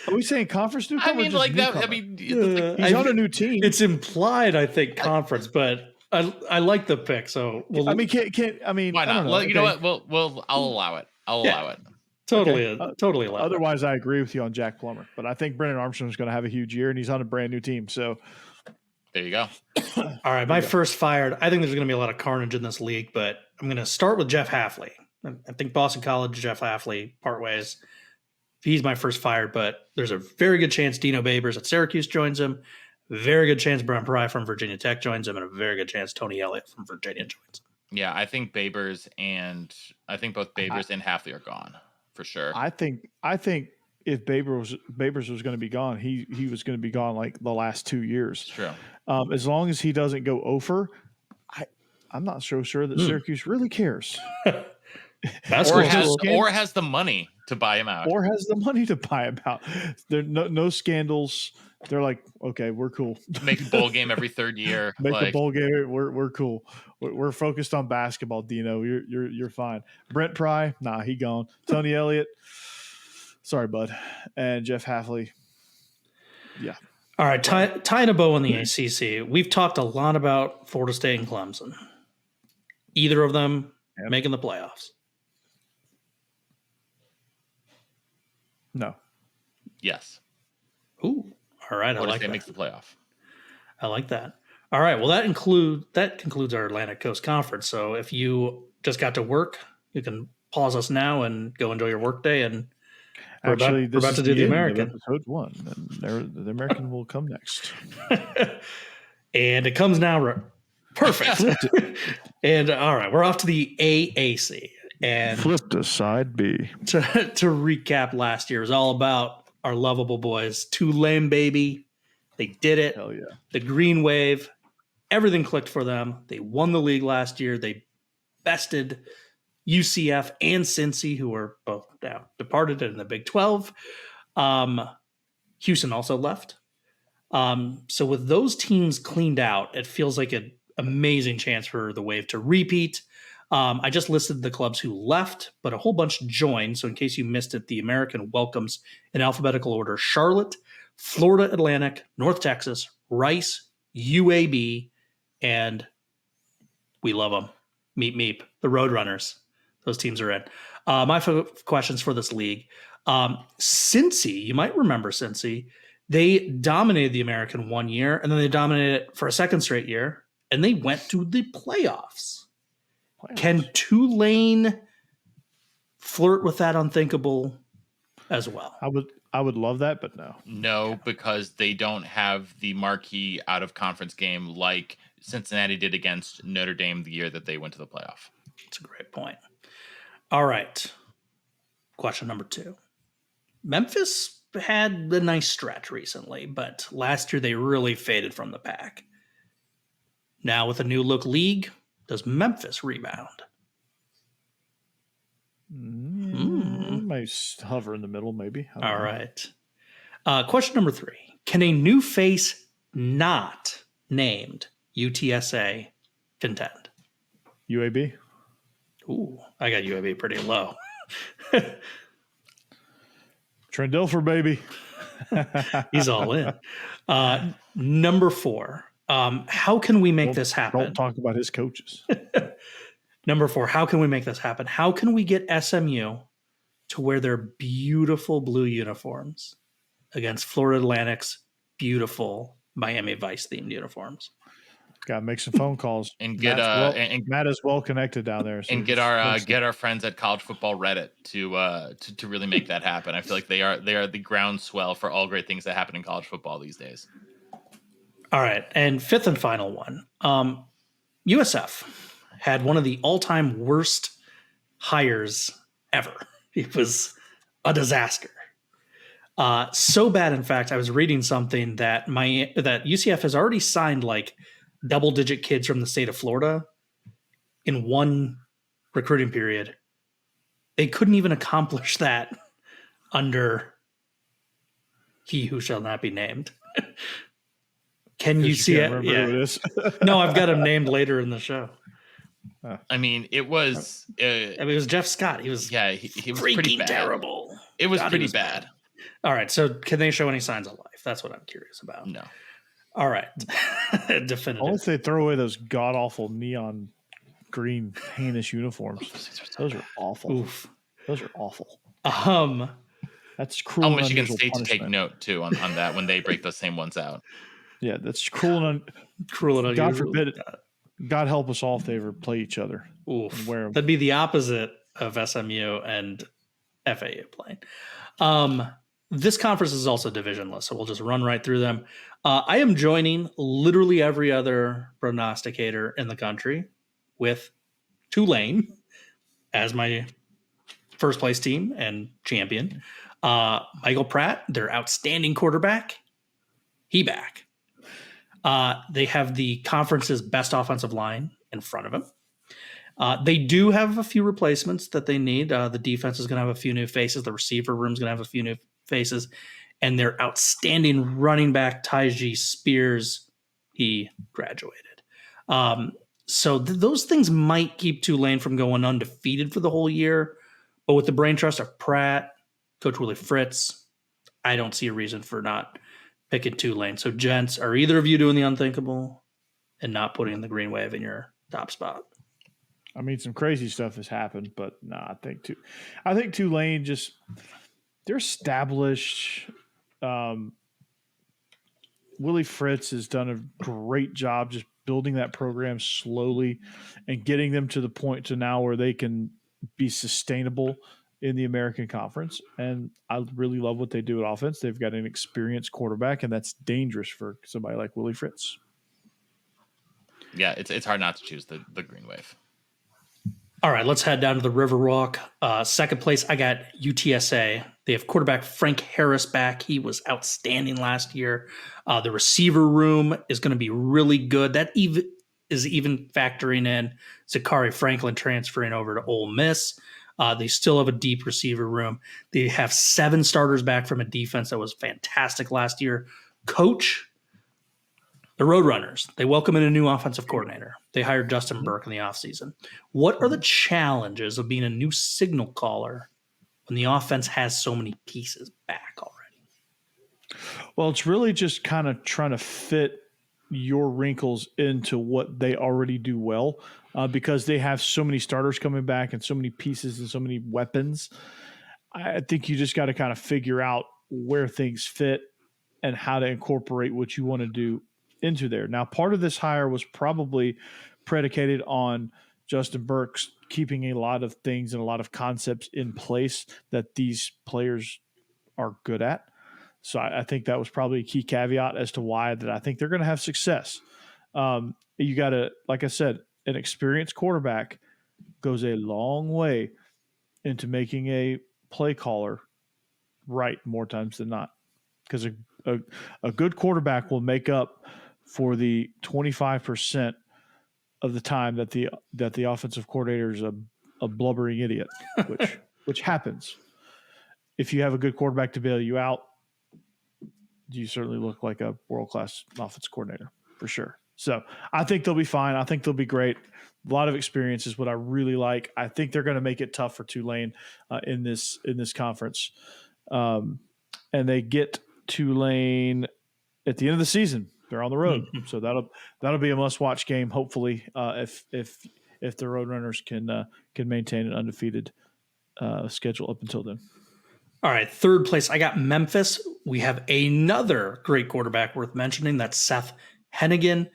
Are we saying conference newcomer? I mean, like that. I mean, he's on a new team. It's implied, I think, conference, but I like the pick. So I mean, can't I mean? Why not? I don't know. Well, you know what? I'll allow it. I'll allow it. Totally Okay. left. Otherwise, I agree with you on Jack Plummer, but I think Brennan Armstrong's going to have a huge year, and he's on a brand new team. So There you go. All right, my first fired. I think there's going to be a lot of carnage in this league, but I'm going to start with Jeff Hafley. I think Boston College, Jeff Hafley, part ways. He's my first fired, but there's a very good chance Dino Babers at Syracuse joins him. Very good chance Brent Pry from Virginia Tech joins him, and a very good chance Tony Elliott from Virginia joins him. Yeah, I think both Babers and Hafley are gone for sure. I think if Babers was going to be gone, he was going to be gone like the last 2 years. True. As long as he doesn't go over, I'm not so sure that Syracuse really cares. Or has the money to buy him out. Or has the money to buy him out. There no scandals. They're like, okay, we're cool. Make a bowl game every third year. Make a bowl game. We're cool. We're focused on basketball, Dino. You're fine. Brent Pry, nah, he gone. Tony Elliott, sorry, bud. And Jeff Hafley, yeah. All right, tying a bow on the ACC. We've talked a lot about Florida State and Clemson. Either of them making the playoffs? No. Yes. Ooh. All right. Florida I like State that. makes the playoff. I like that. All right. Well, that concludes our Atlantic Coast Conference. So if you just got to work, you can pause us now and go enjoy your work day. And we're about to do the American. Episode 1. And the American will come next. And it comes now. Perfect. And all right, we're off to the AAC. And flip to side B. To recap, last year was all about our lovable boys. Tulane, baby. They did it. Hell yeah. The green wave. Everything clicked for them. They won the league last year. They bested UCF and Cincy, who were both now departed in the Big 12. Houston also left. So with those teams cleaned out, it feels like an amazing chance for the Wave to repeat. I just listed the clubs who left, but a whole bunch joined. So in case you missed it, the American welcomes in alphabetical order Charlotte, Florida Atlantic, North Texas, Rice, UAB, and we love them. Meep Meep, the Roadrunners. Those teams are in. My questions for this league. Cincy, you might remember Cincy. They dominated the American 1 year, and then they dominated it for a second straight year, and they went to the playoffs. Can Tulane flirt with that unthinkable as well? I would love that, but no. No, because they don't have the marquee out of conference game like Cincinnati did against Notre Dame the year that they went to the playoff. That's a great point. All right. Question number 2. Memphis had a nice stretch recently, but last year they really faded from the pack. Now with a new look league, does Memphis rebound? Might hover in the middle, maybe. All right. Question number 3. Can a new face not named UTSA contend? UAB? Ooh, I got UAB pretty low. Trendilfer, baby. He's all in. Number 4. How can we make this happen? Don't talk about his coaches. Number 4, how can we make this happen? How can we get SMU to wear their beautiful blue uniforms against Florida Atlantic's beautiful Miami Vice themed uniforms? Got to make some phone calls and get Matt is well connected down there, so and get our friends at College Football Reddit to really make that happen. I feel like they are the groundswell for all great things that happen in college football these days. All right, and 5th and final one. USF had one of the all-time worst hires ever. It was a disaster. So bad, in fact, I was reading something that UCF has already signed like double-digit kids from the state of Florida in one recruiting period. They couldn't even accomplish that under he who shall not be named. Can you see it? Yeah. No, I've got him named later in the show. I mean, it was. it was Jeff Scott. He was. Yeah, he was pretty bad. Terrible. It was pretty bad. All right. So, can they show any signs of life? That's what I'm curious about. No. All right. Definitive. Only if they throw away those god awful neon green heinous uniforms. Those are awful. Oof. Those are awful. That's cruel. Tell and Michigan unusual State to take punishment. note too on that when they break those same ones out. Yeah, that's cruel and Cruel and God unusual. forbid it. God help us all if they ever play each other. Oof. Where That'd be the opposite of SMU and FAU playing. This conference is also divisionless, so we'll just run right through them. I am joining literally every other prognosticator in the country with Tulane as my first place team and champion. Michael Pratt, their outstanding quarterback, he back. They have the conference's best offensive line in front of him. They do have a few replacements that they need. The defense is going to have a few new faces. The receiver room is going to have a few new faces. And their outstanding running back, Tyjae Spears, he graduated. So those things might keep Tulane from going undefeated for the whole year. But with the brain trust of Pratt, Coach Willie Fritz, I don't see a reason for not picking Tulane. So, gents, are either of you doing the unthinkable and not putting the Green Wave in your top spot? I mean, some crazy stuff has happened, but no, I think Tulane just they're established. Willie Fritz has done a great job just building that program slowly and getting them to the point to now where they can be sustainable in the American Conference. And I really love what they do at offense. They've got an experienced quarterback, and that's dangerous for somebody like Willie Fritz. Yeah, it's hard not to choose the Green Wave. All right, let's head down to the Riverwalk. Second place, I got UTSA. They have quarterback Frank Harris back. He was outstanding last year. The receiver room is going to be really good. That is even factoring in Zachary Franklin transferring over to Ole Miss. They still have a deep receiver room. They have 7 starters back from a defense that was fantastic last year. Coach, the Roadrunners, they welcome in a new offensive coordinator. They hired Justin Burke in the offseason. What are the challenges of being a new signal caller when the offense has so many pieces back already? Well, it's really just kind of trying to fit your wrinkles into what they already do well, because they have so many starters coming back and so many pieces and so many weapons. I think you just got to kind of figure out where things fit and how to incorporate what you want to do into there. Now, part of this hire was probably predicated on Justin Burke's keeping a lot of things and a lot of concepts in place that these players are good at. So I think that was probably a key caveat as to why that I think they're going to have success. You got to, like I said, an experienced quarterback goes a long way into making a play caller right more times than not, because a good quarterback will make up for the 25% of the time that the offensive coordinator is a blubbering idiot, which happens. If you have a good quarterback to bail you out, you certainly look like a world-class offensive coordinator for sure. So I think they'll be fine. I think they'll be great. A lot of experience is what I really like. I think they're going to make it tough for Tulane in this conference. And they get Tulane at the end of the season. They're on the road, so that'll be a must-watch game. Hopefully, if the Roadrunners can maintain an undefeated schedule up until then. All right, third place, I got Memphis. We have another great quarterback worth mentioning. That's Seth Hennigan.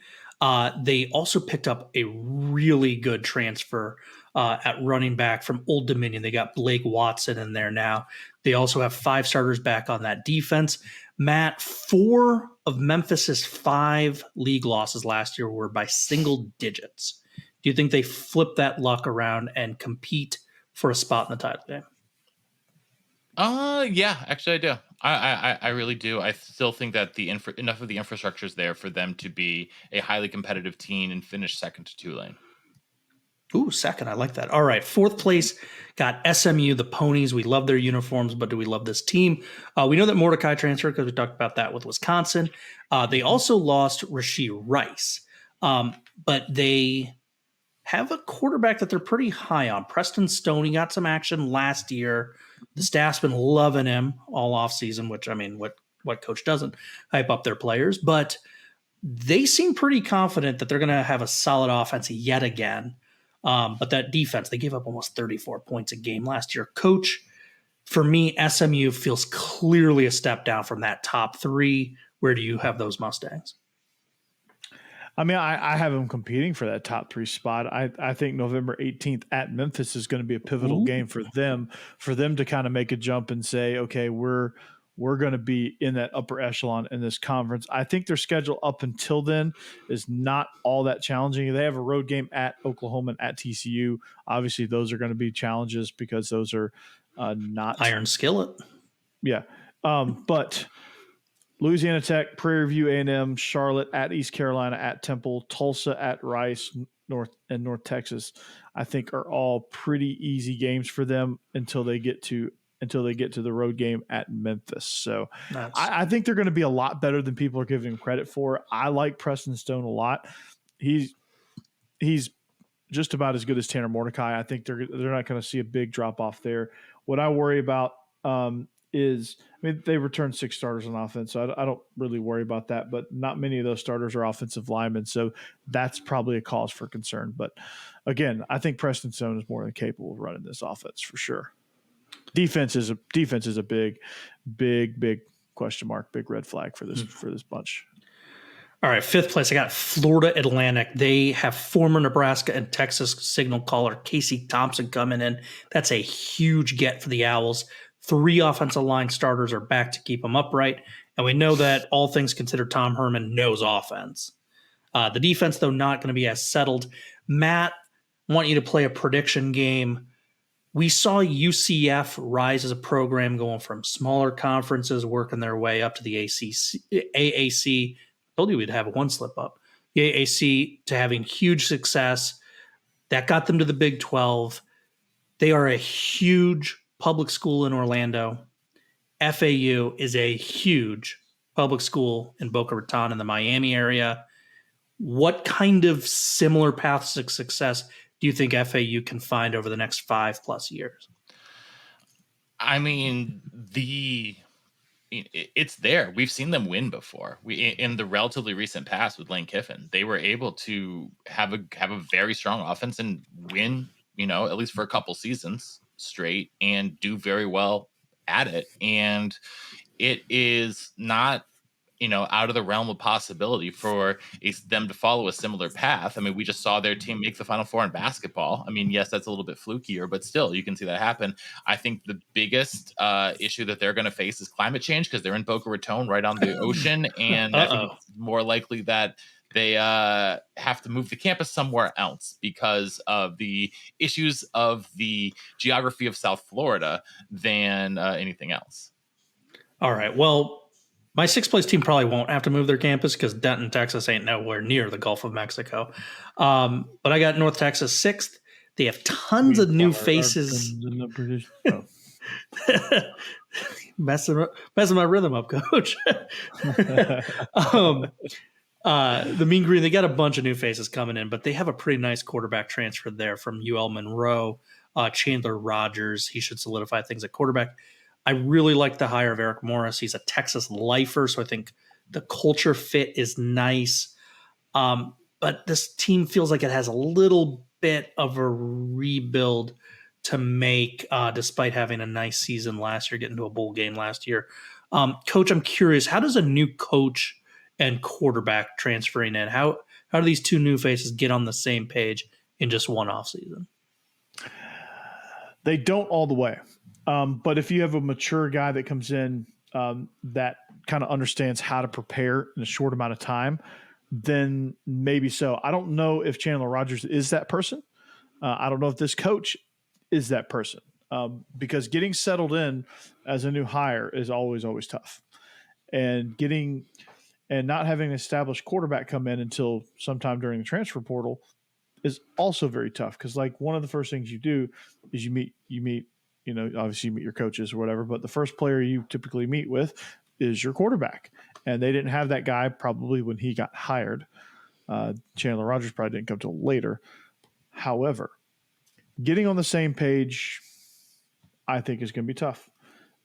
They also picked up a really good transfer at running back from Old Dominion. They got Blake Watson in there now. They also have 5 starters back on that defense. Matt, 4 of Memphis's 5 league losses last year were by single digits. Do you think they flip that luck around and compete for a spot in the title game? Yeah, actually I do. I really do. I still think that enough of the infrastructure is there for them to be a highly competitive team and finish second to Tulane. Ooh, second. I like that. All right. Fourth place got SMU, the Ponies. We love their uniforms, but do we love this team? We know that Mordecai transferred because we talked about that with Wisconsin. They also lost Rashee Rice, but they have a quarterback that they're pretty high on. Preston Stone, he got some action last year. The staff's been loving him all offseason, which, I mean, what coach doesn't hype up their players? But they seem pretty confident that they're going to have a solid offense yet again. But that defense, they gave up almost 34 points a game last year. Coach, For me, SMU feels clearly a step down from that top three. Where do you have those Mustangs? I mean, I have them competing for that top three spot. I think November 18th at Memphis is going to be a pivotal game for them to kind of make a jump and say, okay, we're going to be in that upper echelon in this conference. I think their schedule up until then is not all that challenging. They have a road game at Oklahoma and at TCU. Obviously, those are going to be challenges because those are not iron skillet. Yeah, but Louisiana Tech, Prairie View A&M, Charlotte at East Carolina, at Temple, Tulsa at Rice, North Texas, I think are all pretty easy games for them until they get to the road game at Memphis. So I think they're going to be a lot better than people are giving them credit for. I like Preston Stone a lot. He's just about as good as Tanner Mordecai. I think they're not going to see a big drop off there. What I worry about is, I mean, they returned 6 starters on offense, so I don't really worry about that, but not many of those starters are offensive linemen, so that's probably a cause for concern. But again, I think Preston Stone is more than capable of running this offense for sure. Defense is a big question mark, big red flag for this bunch. All right, 5th place, I got Florida Atlantic. They have former Nebraska and Texas signal caller Casey Thompson coming in. That's a huge get for the Owls. 3 offensive line starters are back to keep them upright. And we know that all things considered, Tom Herman knows offense. The defense, though, not going to be as settled. Matt, I want you to play a prediction game. We saw UCF rise as a program going from smaller conferences, working their way up to the AAC. Told you we'd have one slip up. The AAC to having huge success. That got them to the Big 12. They are a huge public school in Orlando. FAU is a huge public school in Boca Raton in the Miami area. What kind of similar paths to success do you think FAU can find over the next 5+ years? I mean, it's there. We've seen them win before. In the relatively recent past with Lane Kiffin, they were able to have a very strong offense and win, at least for a couple seasons straight, and do very well at it. And it is not, out of the realm of possibility for them to follow a similar path. I mean, we just saw their team make the Final Four in basketball. I mean, yes, that's a little bit flukier, but still, you can see that happen. I think the biggest issue that they're going to face is climate change, because they're in Boca Raton, right on the ocean, and I think it's more likely that they have to move the campus somewhere else because of the issues of the geography of South Florida than anything else. All right. Well, my 6th place team probably won't have to move their campus because Denton, Texas ain't nowhere near the Gulf of Mexico. But I got North Texas 6th. They have tons of new faces. Messing my rhythm up, Coach. The Mean Green, they got a bunch of new faces coming in, but they have a pretty nice quarterback transfer there from UL Monroe. Chandler Rogers, he should solidify things at quarterback. I really like the hire of Eric Morris. He's a Texas lifer, so I think the culture fit is nice. But this team feels like it has a little bit of a rebuild to make, despite having a nice season last year, getting to a bowl game last year. Coach, I'm curious, how does a new coach and quarterback transferring in, how do these 2 new faces get on the same page in just one offseason? They don't all the way. But if you have a mature guy that comes in that kind of understands how to prepare in a short amount of time, then maybe so. I don't know if Chandler Rogers is that person. I don't know if this coach is that person, because getting settled in as a new hire is always tough. And not having an established quarterback come in until sometime during the transfer portal is also very tough, because one of the first things you do is you meet obviously you meet your coaches or whatever, but the first player you typically meet with is your quarterback. And they didn't have that guy probably when he got hired. Chandler Rogers probably didn't come till later. However, getting on the same page, I think is going to be tough.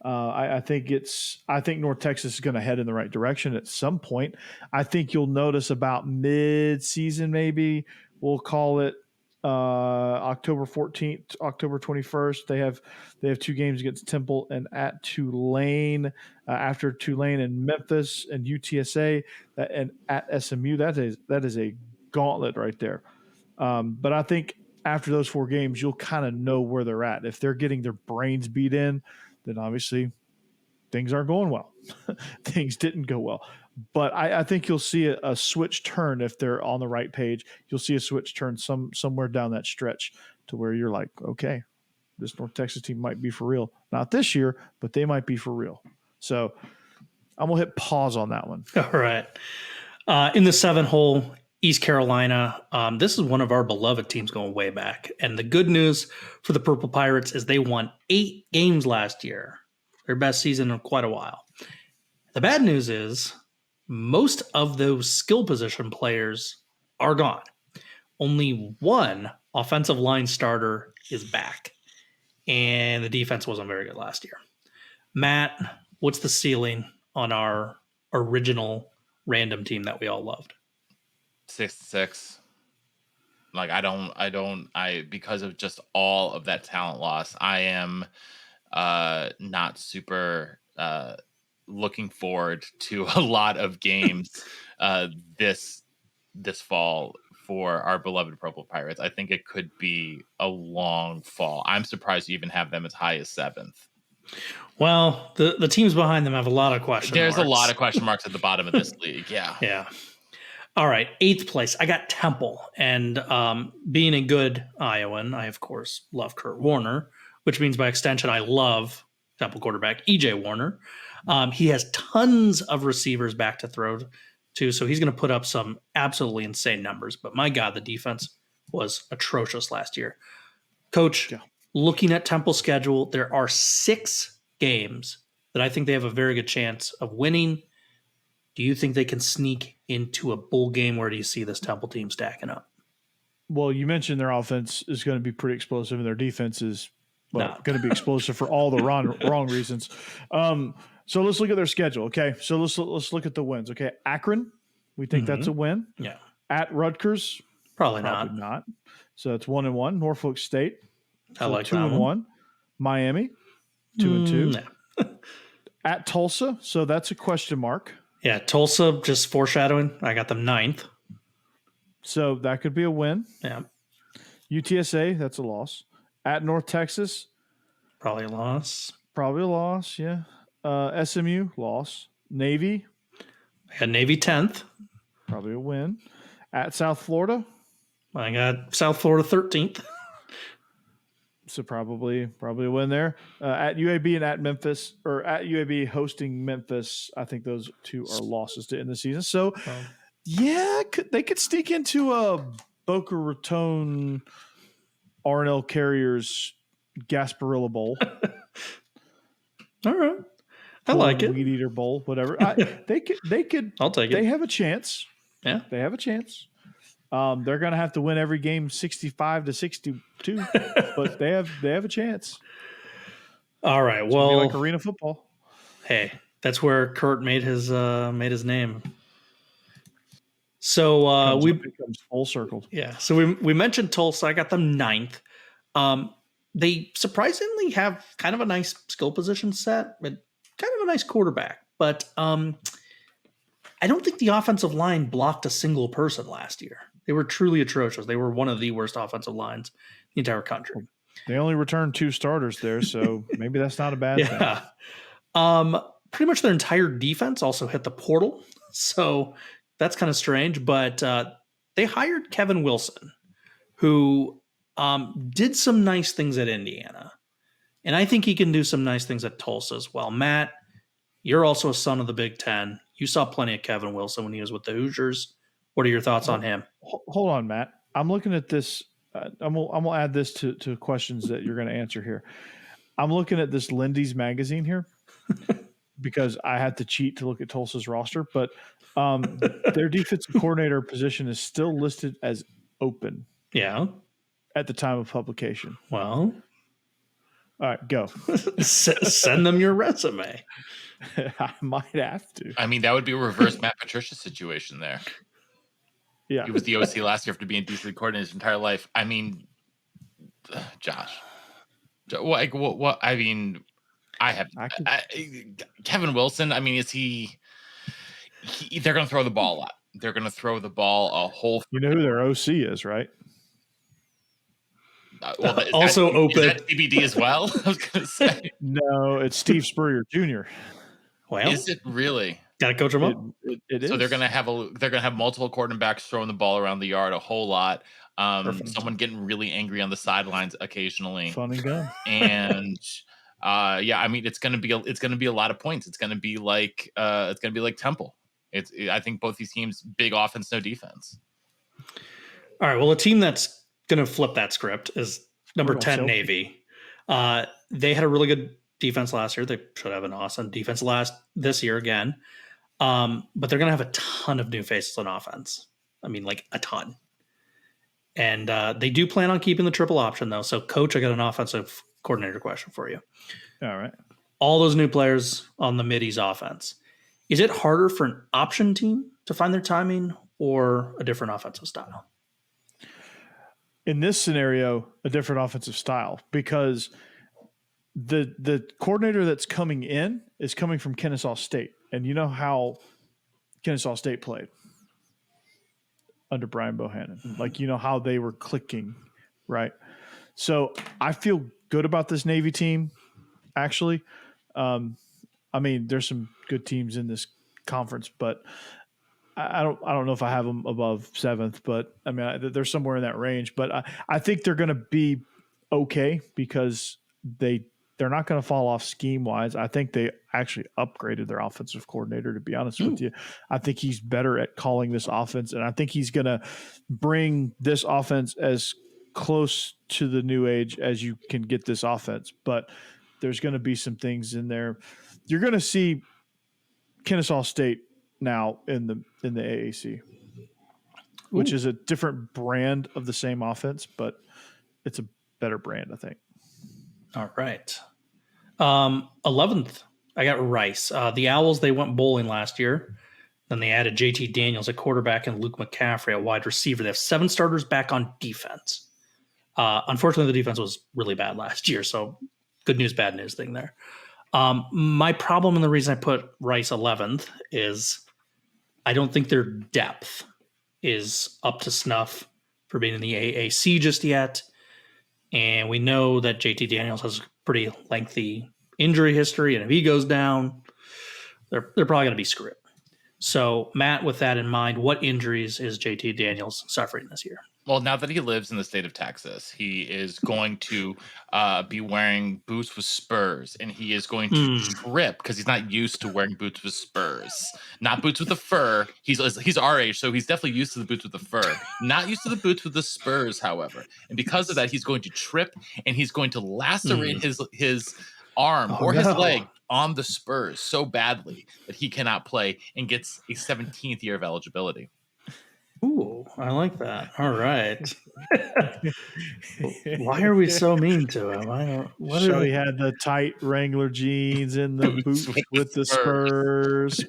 I think North Texas is going to head in the right direction at some point. I think you'll notice about mid-season, maybe we'll call it October 14th, October 21st. They have 2 games against Temple and at Tulane. After Tulane and Memphis and UTSA and at SMU. That is a gauntlet right there. But I think after those 4 games, you'll kind of know where they're at. If they're getting their brains beat in, then obviously things aren't going well. Things didn't go well. But I think you'll see a switch turn if they're on the right page. You'll see a switch turn somewhere down that stretch to where you're like, okay, this North Texas team might be for real. Not this year, but they might be for real. So I'm going to hit pause on that one. All right. In the 7-hole, East Carolina, this is one of our beloved teams going way back. And the good news for the Purple Pirates is they won 8 games last year, their best season in quite a while. The bad news is most of those skill position players are gone. Only one offensive line starter is back, and the defense wasn't very good last year. Matt, what's the ceiling on our original random team that we all loved? 6-6. Like I because of just all of that talent loss, I am not super looking forward to a lot of games this fall for our beloved Purple Pirates. I think it could be a long fall. I'm surprised you even have them as high as 7th. Well, the teams behind them have a lot of question marks. There's a lot of question marks at the bottom of this league. Yeah. Yeah. All right. 8th place. I got Temple. And being a good Iowan, I, of course, love Kurt Warner, which means by extension, I love Temple quarterback EJ Warner. He has tons of receivers back to throw to, so he's going to put up some absolutely insane numbers. But my God, the defense was atrocious last year. Coach, looking at Temple's schedule, there are 6 games that I think they have a very good chance of winning. Do you think they can sneak into a bowl game? Where do you see this Temple team stacking up? Well, you mentioned their offense is going to be pretty explosive, and their defense is going to be explosive for all the wrong reasons. So let's look at their schedule. Okay, so let's look at the wins. Okay, Akron, we think that's a win. Yeah. At Rutgers, probably not. So that's 1-1. Norfolk State, I like 2-1. Miami, 2-2. At Tulsa, so that's a question mark. Yeah, Tulsa, just foreshadowing. I got them 9th. So that could be a win. Yeah. UTSA, that's a loss. At North Texas, probably a loss. Yeah. SMU, loss. Navy. I got Navy 10th. Probably a win. At South Florida. I got South Florida 13th. So probably a win there. At UAB and at Memphis, or at UAB hosting Memphis, I think those 2 are losses to end the season. So, yeah, they could sneak into a Boca Raton R&L Carriers Gasparilla Bowl. All right. I like it. Weed Eater Bowl, whatever. They could. I'll take it. They have a chance. Yeah. They have a chance. They're going to have to win every game 65-62, but they have a chance. All right. It's well, like arena football. Hey, that's where Kurt made his name. So we becomes full circle. Yeah. So we mentioned Tulsa. I got them 9th. They surprisingly have kind of a nice skill position set, but kind of a nice quarterback. But I don't think the offensive line blocked a single person last year. They were truly atrocious. They were one of the worst offensive lines in the entire country. They only returned 2 starters there, so maybe that's not a bad thing. Pretty much their entire defense also hit the portal, so that's kind of strange. But they hired Kevin Wilson, who did some nice things at Indiana, and I think he can do some nice things at Tulsa as well. Matt, you're also a son of the Big Ten. You saw plenty of Kevin Wilson when he was with the Hoosiers. What are your thoughts on him? Hold on, Matt. I'm looking at this. I'm gonna add this to questions that you're going to answer here. I'm looking at this Lindy's magazine here because I had to cheat to look at Tulsa's roster, but their defensive coordinator position is still listed as open. Yeah. At the time of publication. Well, all right, go. Send them your resume. I might have to. I mean, that would be a reverse Matt Patricia situation there. Yeah. He was the OC last year after being defensive coordinator his entire life. I mean, Josh. What? I mean, Kevin Wilson. I mean, is he? They're going to throw the ball a lot. They're going to throw the ball a whole. You know who their OC is, right? Also open. Is that TBD as well? I was going to say. No, it's Steve Spurrier Jr. Well, is it really? Got to coach him up. It is. So they're going to have multiple quarterbacks throwing the ball around the yard a whole lot. Someone getting really angry on the sidelines occasionally. Fun and gun. And I mean, it's going to be a lot of points. It's going to be like Temple. I think both these teams, big offense, no defense. All right. Well, a team that's going to flip that script is number 10 Navy. They had a really good defense last year. They should have an awesome defense this year again. But they're going to have a ton of new faces on offense. I mean, like a ton. And they do plan on keeping the triple option, though. So, Coach, I got an offensive coordinator question for you. All right. All those new players on the Middies offense. Is it harder for an option team to find their timing or a different offensive style? In this scenario, a different offensive style, because the coordinator that's coming in is coming from Kennesaw State. And you know how Kennesaw State played under Brian Bohannon. Mm-hmm. Like, you know how they were clicking, right? So I feel good about this Navy team, actually. I mean, there's some good teams in this conference, but I don't know if I have them above 7th, but I mean, they're somewhere in that range. But I think they're going to be okay because they're not going to fall off scheme wise. I think they actually upgraded their offensive coordinator, to be honest with you. I think he's better at calling this offense, and I think he's going to bring this offense as close to the new age as you can get this offense. But there's going to be some things in there. You're going to see Kennesaw State now in the AAC, which is a different brand of the same offense, but it's a better brand, I think. All right. 11th, I got Rice. The Owls, they went bowling last year. Then they added JT Daniels at quarterback and Luke McCaffrey at wide receiver. They have 7 starters back on defense. Unfortunately, the defense was really bad last year, so good news, bad news thing there. My problem and the reason I put Rice 11th is I don't think their depth is up to snuff for being in the AAC just yet. And we know that JT Daniels has a pretty lengthy injury history, and if he goes down, they're probably going to be screwed. So, Matt, with that in mind, what injuries is JT Daniels suffering this year? Well, now that he lives in the state of Texas, he is going to be wearing boots with spurs, and he is going to trip because he's not used to wearing boots with spurs. Not boots with the fur. He's our age, so he's definitely used to the boots with the fur. Not used to the boots with the spurs, however. And because of that, he's going to trip, and he's going to lacerate his arm his leg on the spurs so badly that he cannot play and gets a 17th year of eligibility. Ooh, I like that. All right. Why are we so mean to him? He had the tight Wrangler jeans and the boots with the spurs.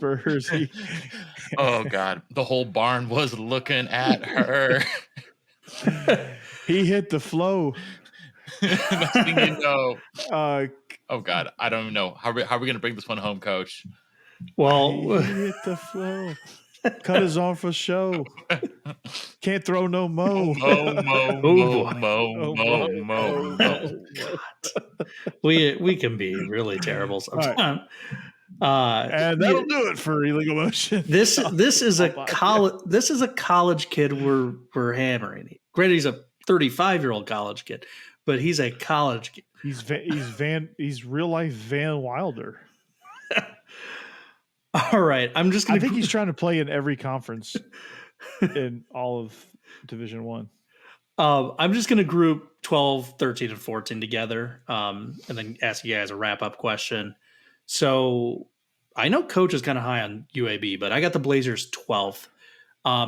Oh, God. The whole barn was looking at her. He hit the flow. Next thing you know. Oh, God. I don't even know. How are we going to bring this one home, Coach? Well, he hit the flow. Cut his arm for show. Can't throw no mo. We can be really terrible sometimes. Right. And that'll do it for illegal motion. This is a college kid we're hammering. Granted, he's a 35-year-old college kid, but he's a college kid. He's real life Van Wilder. All right, I think he's trying to play in every conference in all of Division One. I'm just going to group 12, 13, and 14 together, and then ask you guys a wrap-up question. So I know Coach is kind of high on UAB, but I got the Blazers 12th.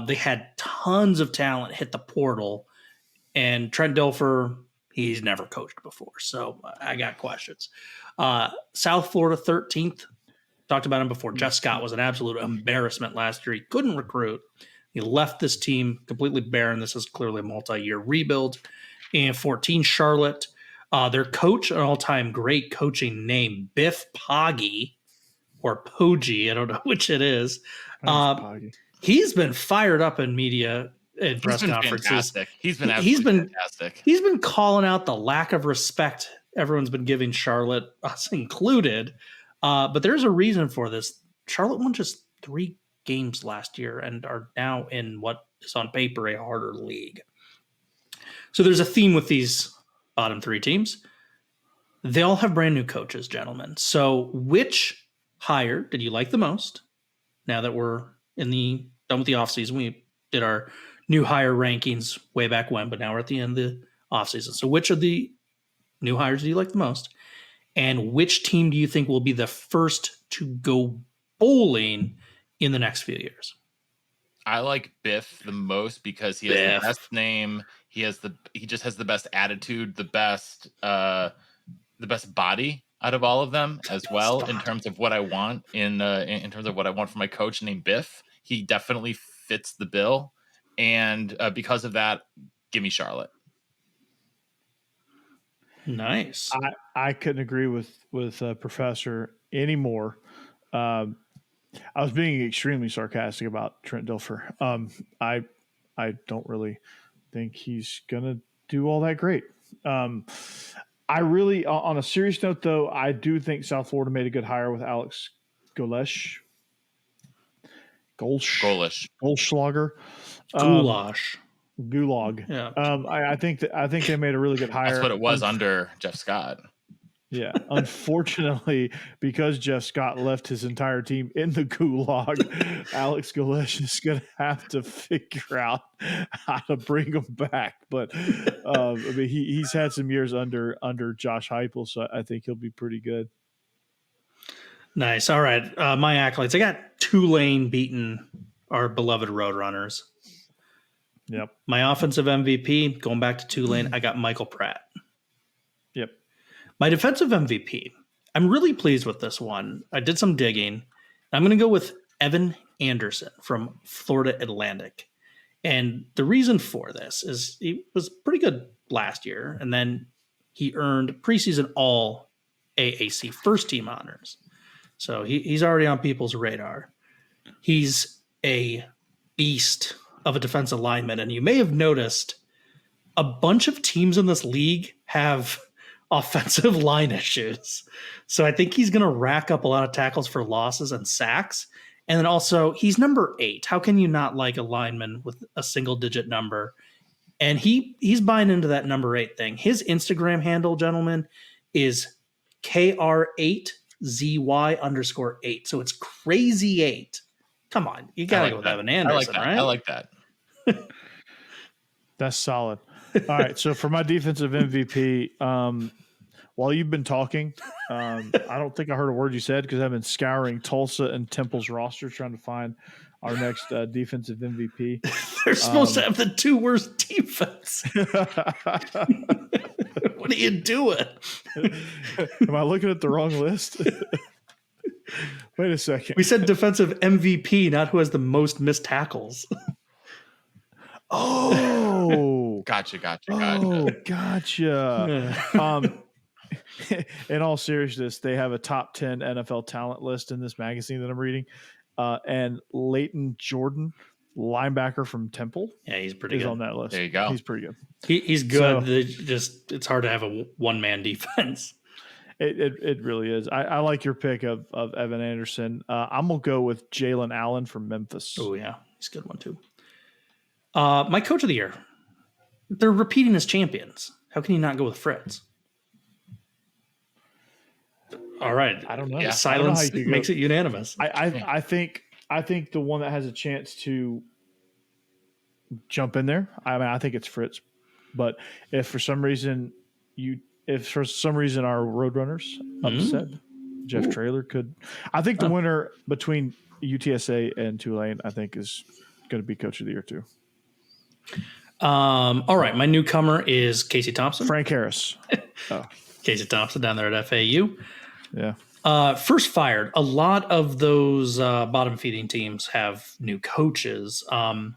They had tons of talent hit the portal, and Trent Dilfer, he's never coached before, so I got questions. South Florida 13th. Talked about him before. Jeff Scott was an absolute embarrassment last year. He couldn't recruit. He left this team completely barren. This is clearly a multi-year rebuild. And 14, Charlotte. Their coach, an all-time great coaching name, Biff Poggi, or Poggi, I don't know which it is. He's been fired up in media and press conferences. Fantastic. He's been fantastic. He's been calling out the lack of respect everyone's been giving Charlotte, us included. But there's a reason for this. Charlotte won just 3 games last year and are now in what is on paper a harder league. So there's a theme with these bottom 3 teams. They all have brand new coaches, gentlemen. So which hire did you like the most? Now that we're done with the offseason, we did our new hire rankings way back when, but now we're at the end of the offseason. So which of the new hires do you like the most? And which team do you think will be the first to go bowling in the next few years? I like Biff the most because he has the best name. He just has the best attitude, the best body out of all of them as well. In terms of what I want in terms of what I want from my coach named Biff, he definitely fits the bill. And because of that, give me Charlotte. Nice. I couldn't agree with Professor anymore. I was being extremely sarcastic about Trent Dilfer. I don't really think he's gonna do all that great. I really, on a serious note, though, I do think South Florida made a good hire with Alex Golesh. Goldschlager. Gulag. Yeah. I think they made a really good hire. That's what it was under Jeff Scott. Yeah. Unfortunately, because Jeff Scott left his entire team in the gulag, Alex Golesh is going to have to figure out how to bring them back. But I mean, he's had some years under Josh Heupel, so I think he'll be pretty good. Nice. All right. My accolades. I got Tulane beating our beloved Roadrunners. Yep. My offensive MVP, going back to Tulane, I got Michael Pratt. Yep. My defensive MVP, I'm really pleased with this one. I did some digging. I'm going to go with Evan Anderson from Florida Atlantic. And the reason for this is he was pretty good last year, and then he earned preseason all AAC first team honors. So he's already on people's radar. He's a beast of a defensive lineman. And you may have noticed a bunch of teams in this league have offensive line issues. So I think he's going to rack up a lot of tackles for losses and sacks. And then also he's number 8. How can you not like a lineman with a single digit number? And he's buying into that number 8 thing. His Instagram handle, gentlemen, is KR8ZY_8. So it's crazy 8. Come on, you gotta go with Evan Anderson, right? I like that. That's solid. All right, so for my defensive MVP, while you've been talking, I don't think I heard a word you said because I've been scouring Tulsa and Temple's roster trying to find our next defensive MVP. They're supposed to have the 2 worst defense. What are you doing? Am I looking at the wrong list? Wait a second. We said defensive MVP, not who has the most missed tackles. Oh, gotcha. Oh, gotcha. In all seriousness, they have a top 10 NFL talent list in this magazine that I'm reading. And Leighton Jordan, linebacker from Temple. Yeah, he's pretty good on that list. There you go. He's pretty good. He's good. It's hard to have a one-man defense. It really is. I like your pick of Evan Anderson. I'm going to go with Jalen Allen from Memphis. Oh, yeah. He's a good one, too. My coach of the year. They're repeating as champions. How can you not go with Fritz? All right. I don't know. Yeah. Silence makes it unanimous. I think the one that has a chance to jump in there, I mean, I think it's Fritz. But if for some reason our Roadrunners upset, Jeff Traylor could. I think the winner between UTSA and Tulane, I think, is going to be coach of the year too. All right, my newcomer is Casey Thompson. Frank Harris. Casey Thompson down there at FAU. Yeah. First fired. A lot of those bottom feeding teams have new coaches. And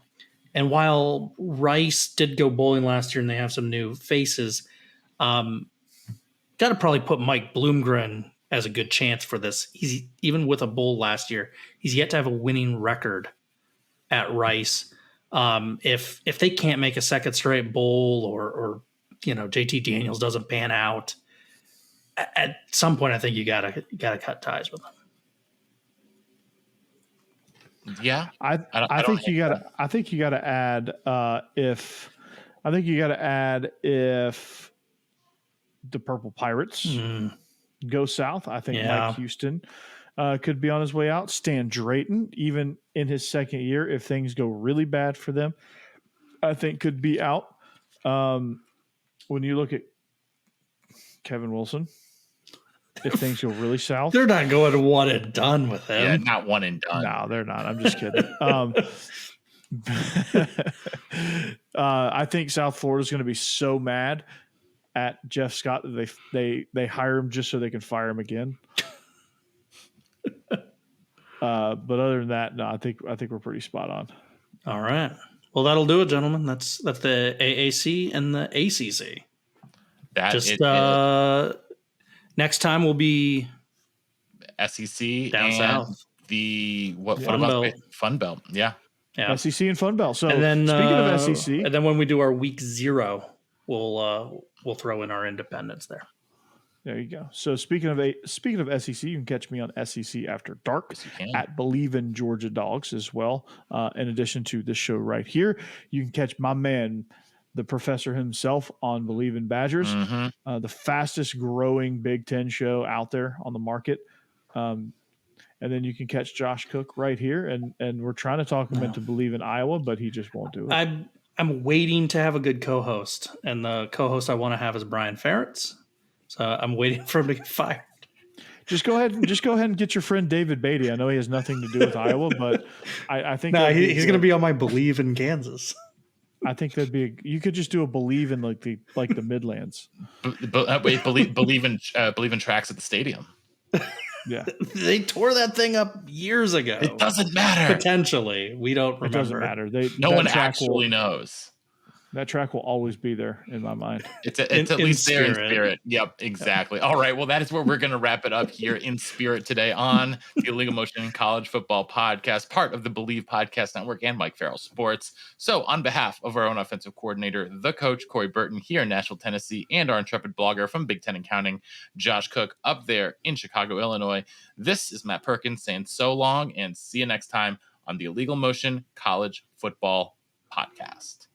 while Rice did go bowling last year and they have some new faces, got to probably put Mike Bloomgren as a good chance for this. He's even with a bowl last year, he's yet to have a winning record at Rice. If they can't make a second straight bowl or JT Daniels doesn't pan out, at some point I think you gotta cut ties with them. Yeah, I think you gotta add if the Purple Pirates go south. I think Mike Houston could be on his way out. Stan Drayton, even in his second year, if things go really bad for them, I think could be out. When you look at Kevin Wilson, if things go really south, they're not going to one and done with him. Yeah, not one and done. No, they're not. I'm just kidding. I think South Florida is going to be so mad at Jeff Scott that they hire him just so they can fire him again. But other than that, no, I think we're pretty spot on. All right. Well, that'll do it, gentlemen. That's the AAC and the ACC. Next time will be SEC down and south. The Fun Belt. Yeah. SEC and Fun Belt. So and then, speaking of SEC, and then when we do our week 0, we'll throw in our independents there. There you go. So speaking of SEC, you can catch me on SEC After Dark at Believe in Georgia Dogs as well. In addition to this show right here, you can catch my man, the professor himself, on Believe in Badgers, the fastest growing Big Ten show out there on the market. And then you can catch Josh Cook right here, and we're trying to talk him into Believe in Iowa, but he just won't do it. I'm waiting to have a good co-host, and the co-host I want to have is Brian Ferentz. So I'm waiting for him to get fired. Just go ahead and get your friend David Beatty. I know he has nothing to do with Iowa, but I think he's going to be on my Believe in Kansas. I think that'd be you could just do a Believe in like the Midlands. Believe in tracks at the stadium. Yeah, they tore that thing up years ago. It doesn't matter. Potentially, we don't remember. It doesn't matter. No one actually knows. That track will always be there in my mind. It's at least there in spirit. Yep, exactly. All right. Well, that is where we're going to wrap it up here in spirit today on the Illegal Motion College Football Podcast, part of the Believe Podcast Network and Mike Farrell Sports. So on behalf of our own offensive coordinator, the coach, Corey Burton, here in Nashville, Tennessee, and our intrepid blogger from Big Ten and Counting, Josh Cook, up there in Chicago, Illinois, this is Matt Perkins saying so long and see you next time on the Illegal Motion College Football Podcast.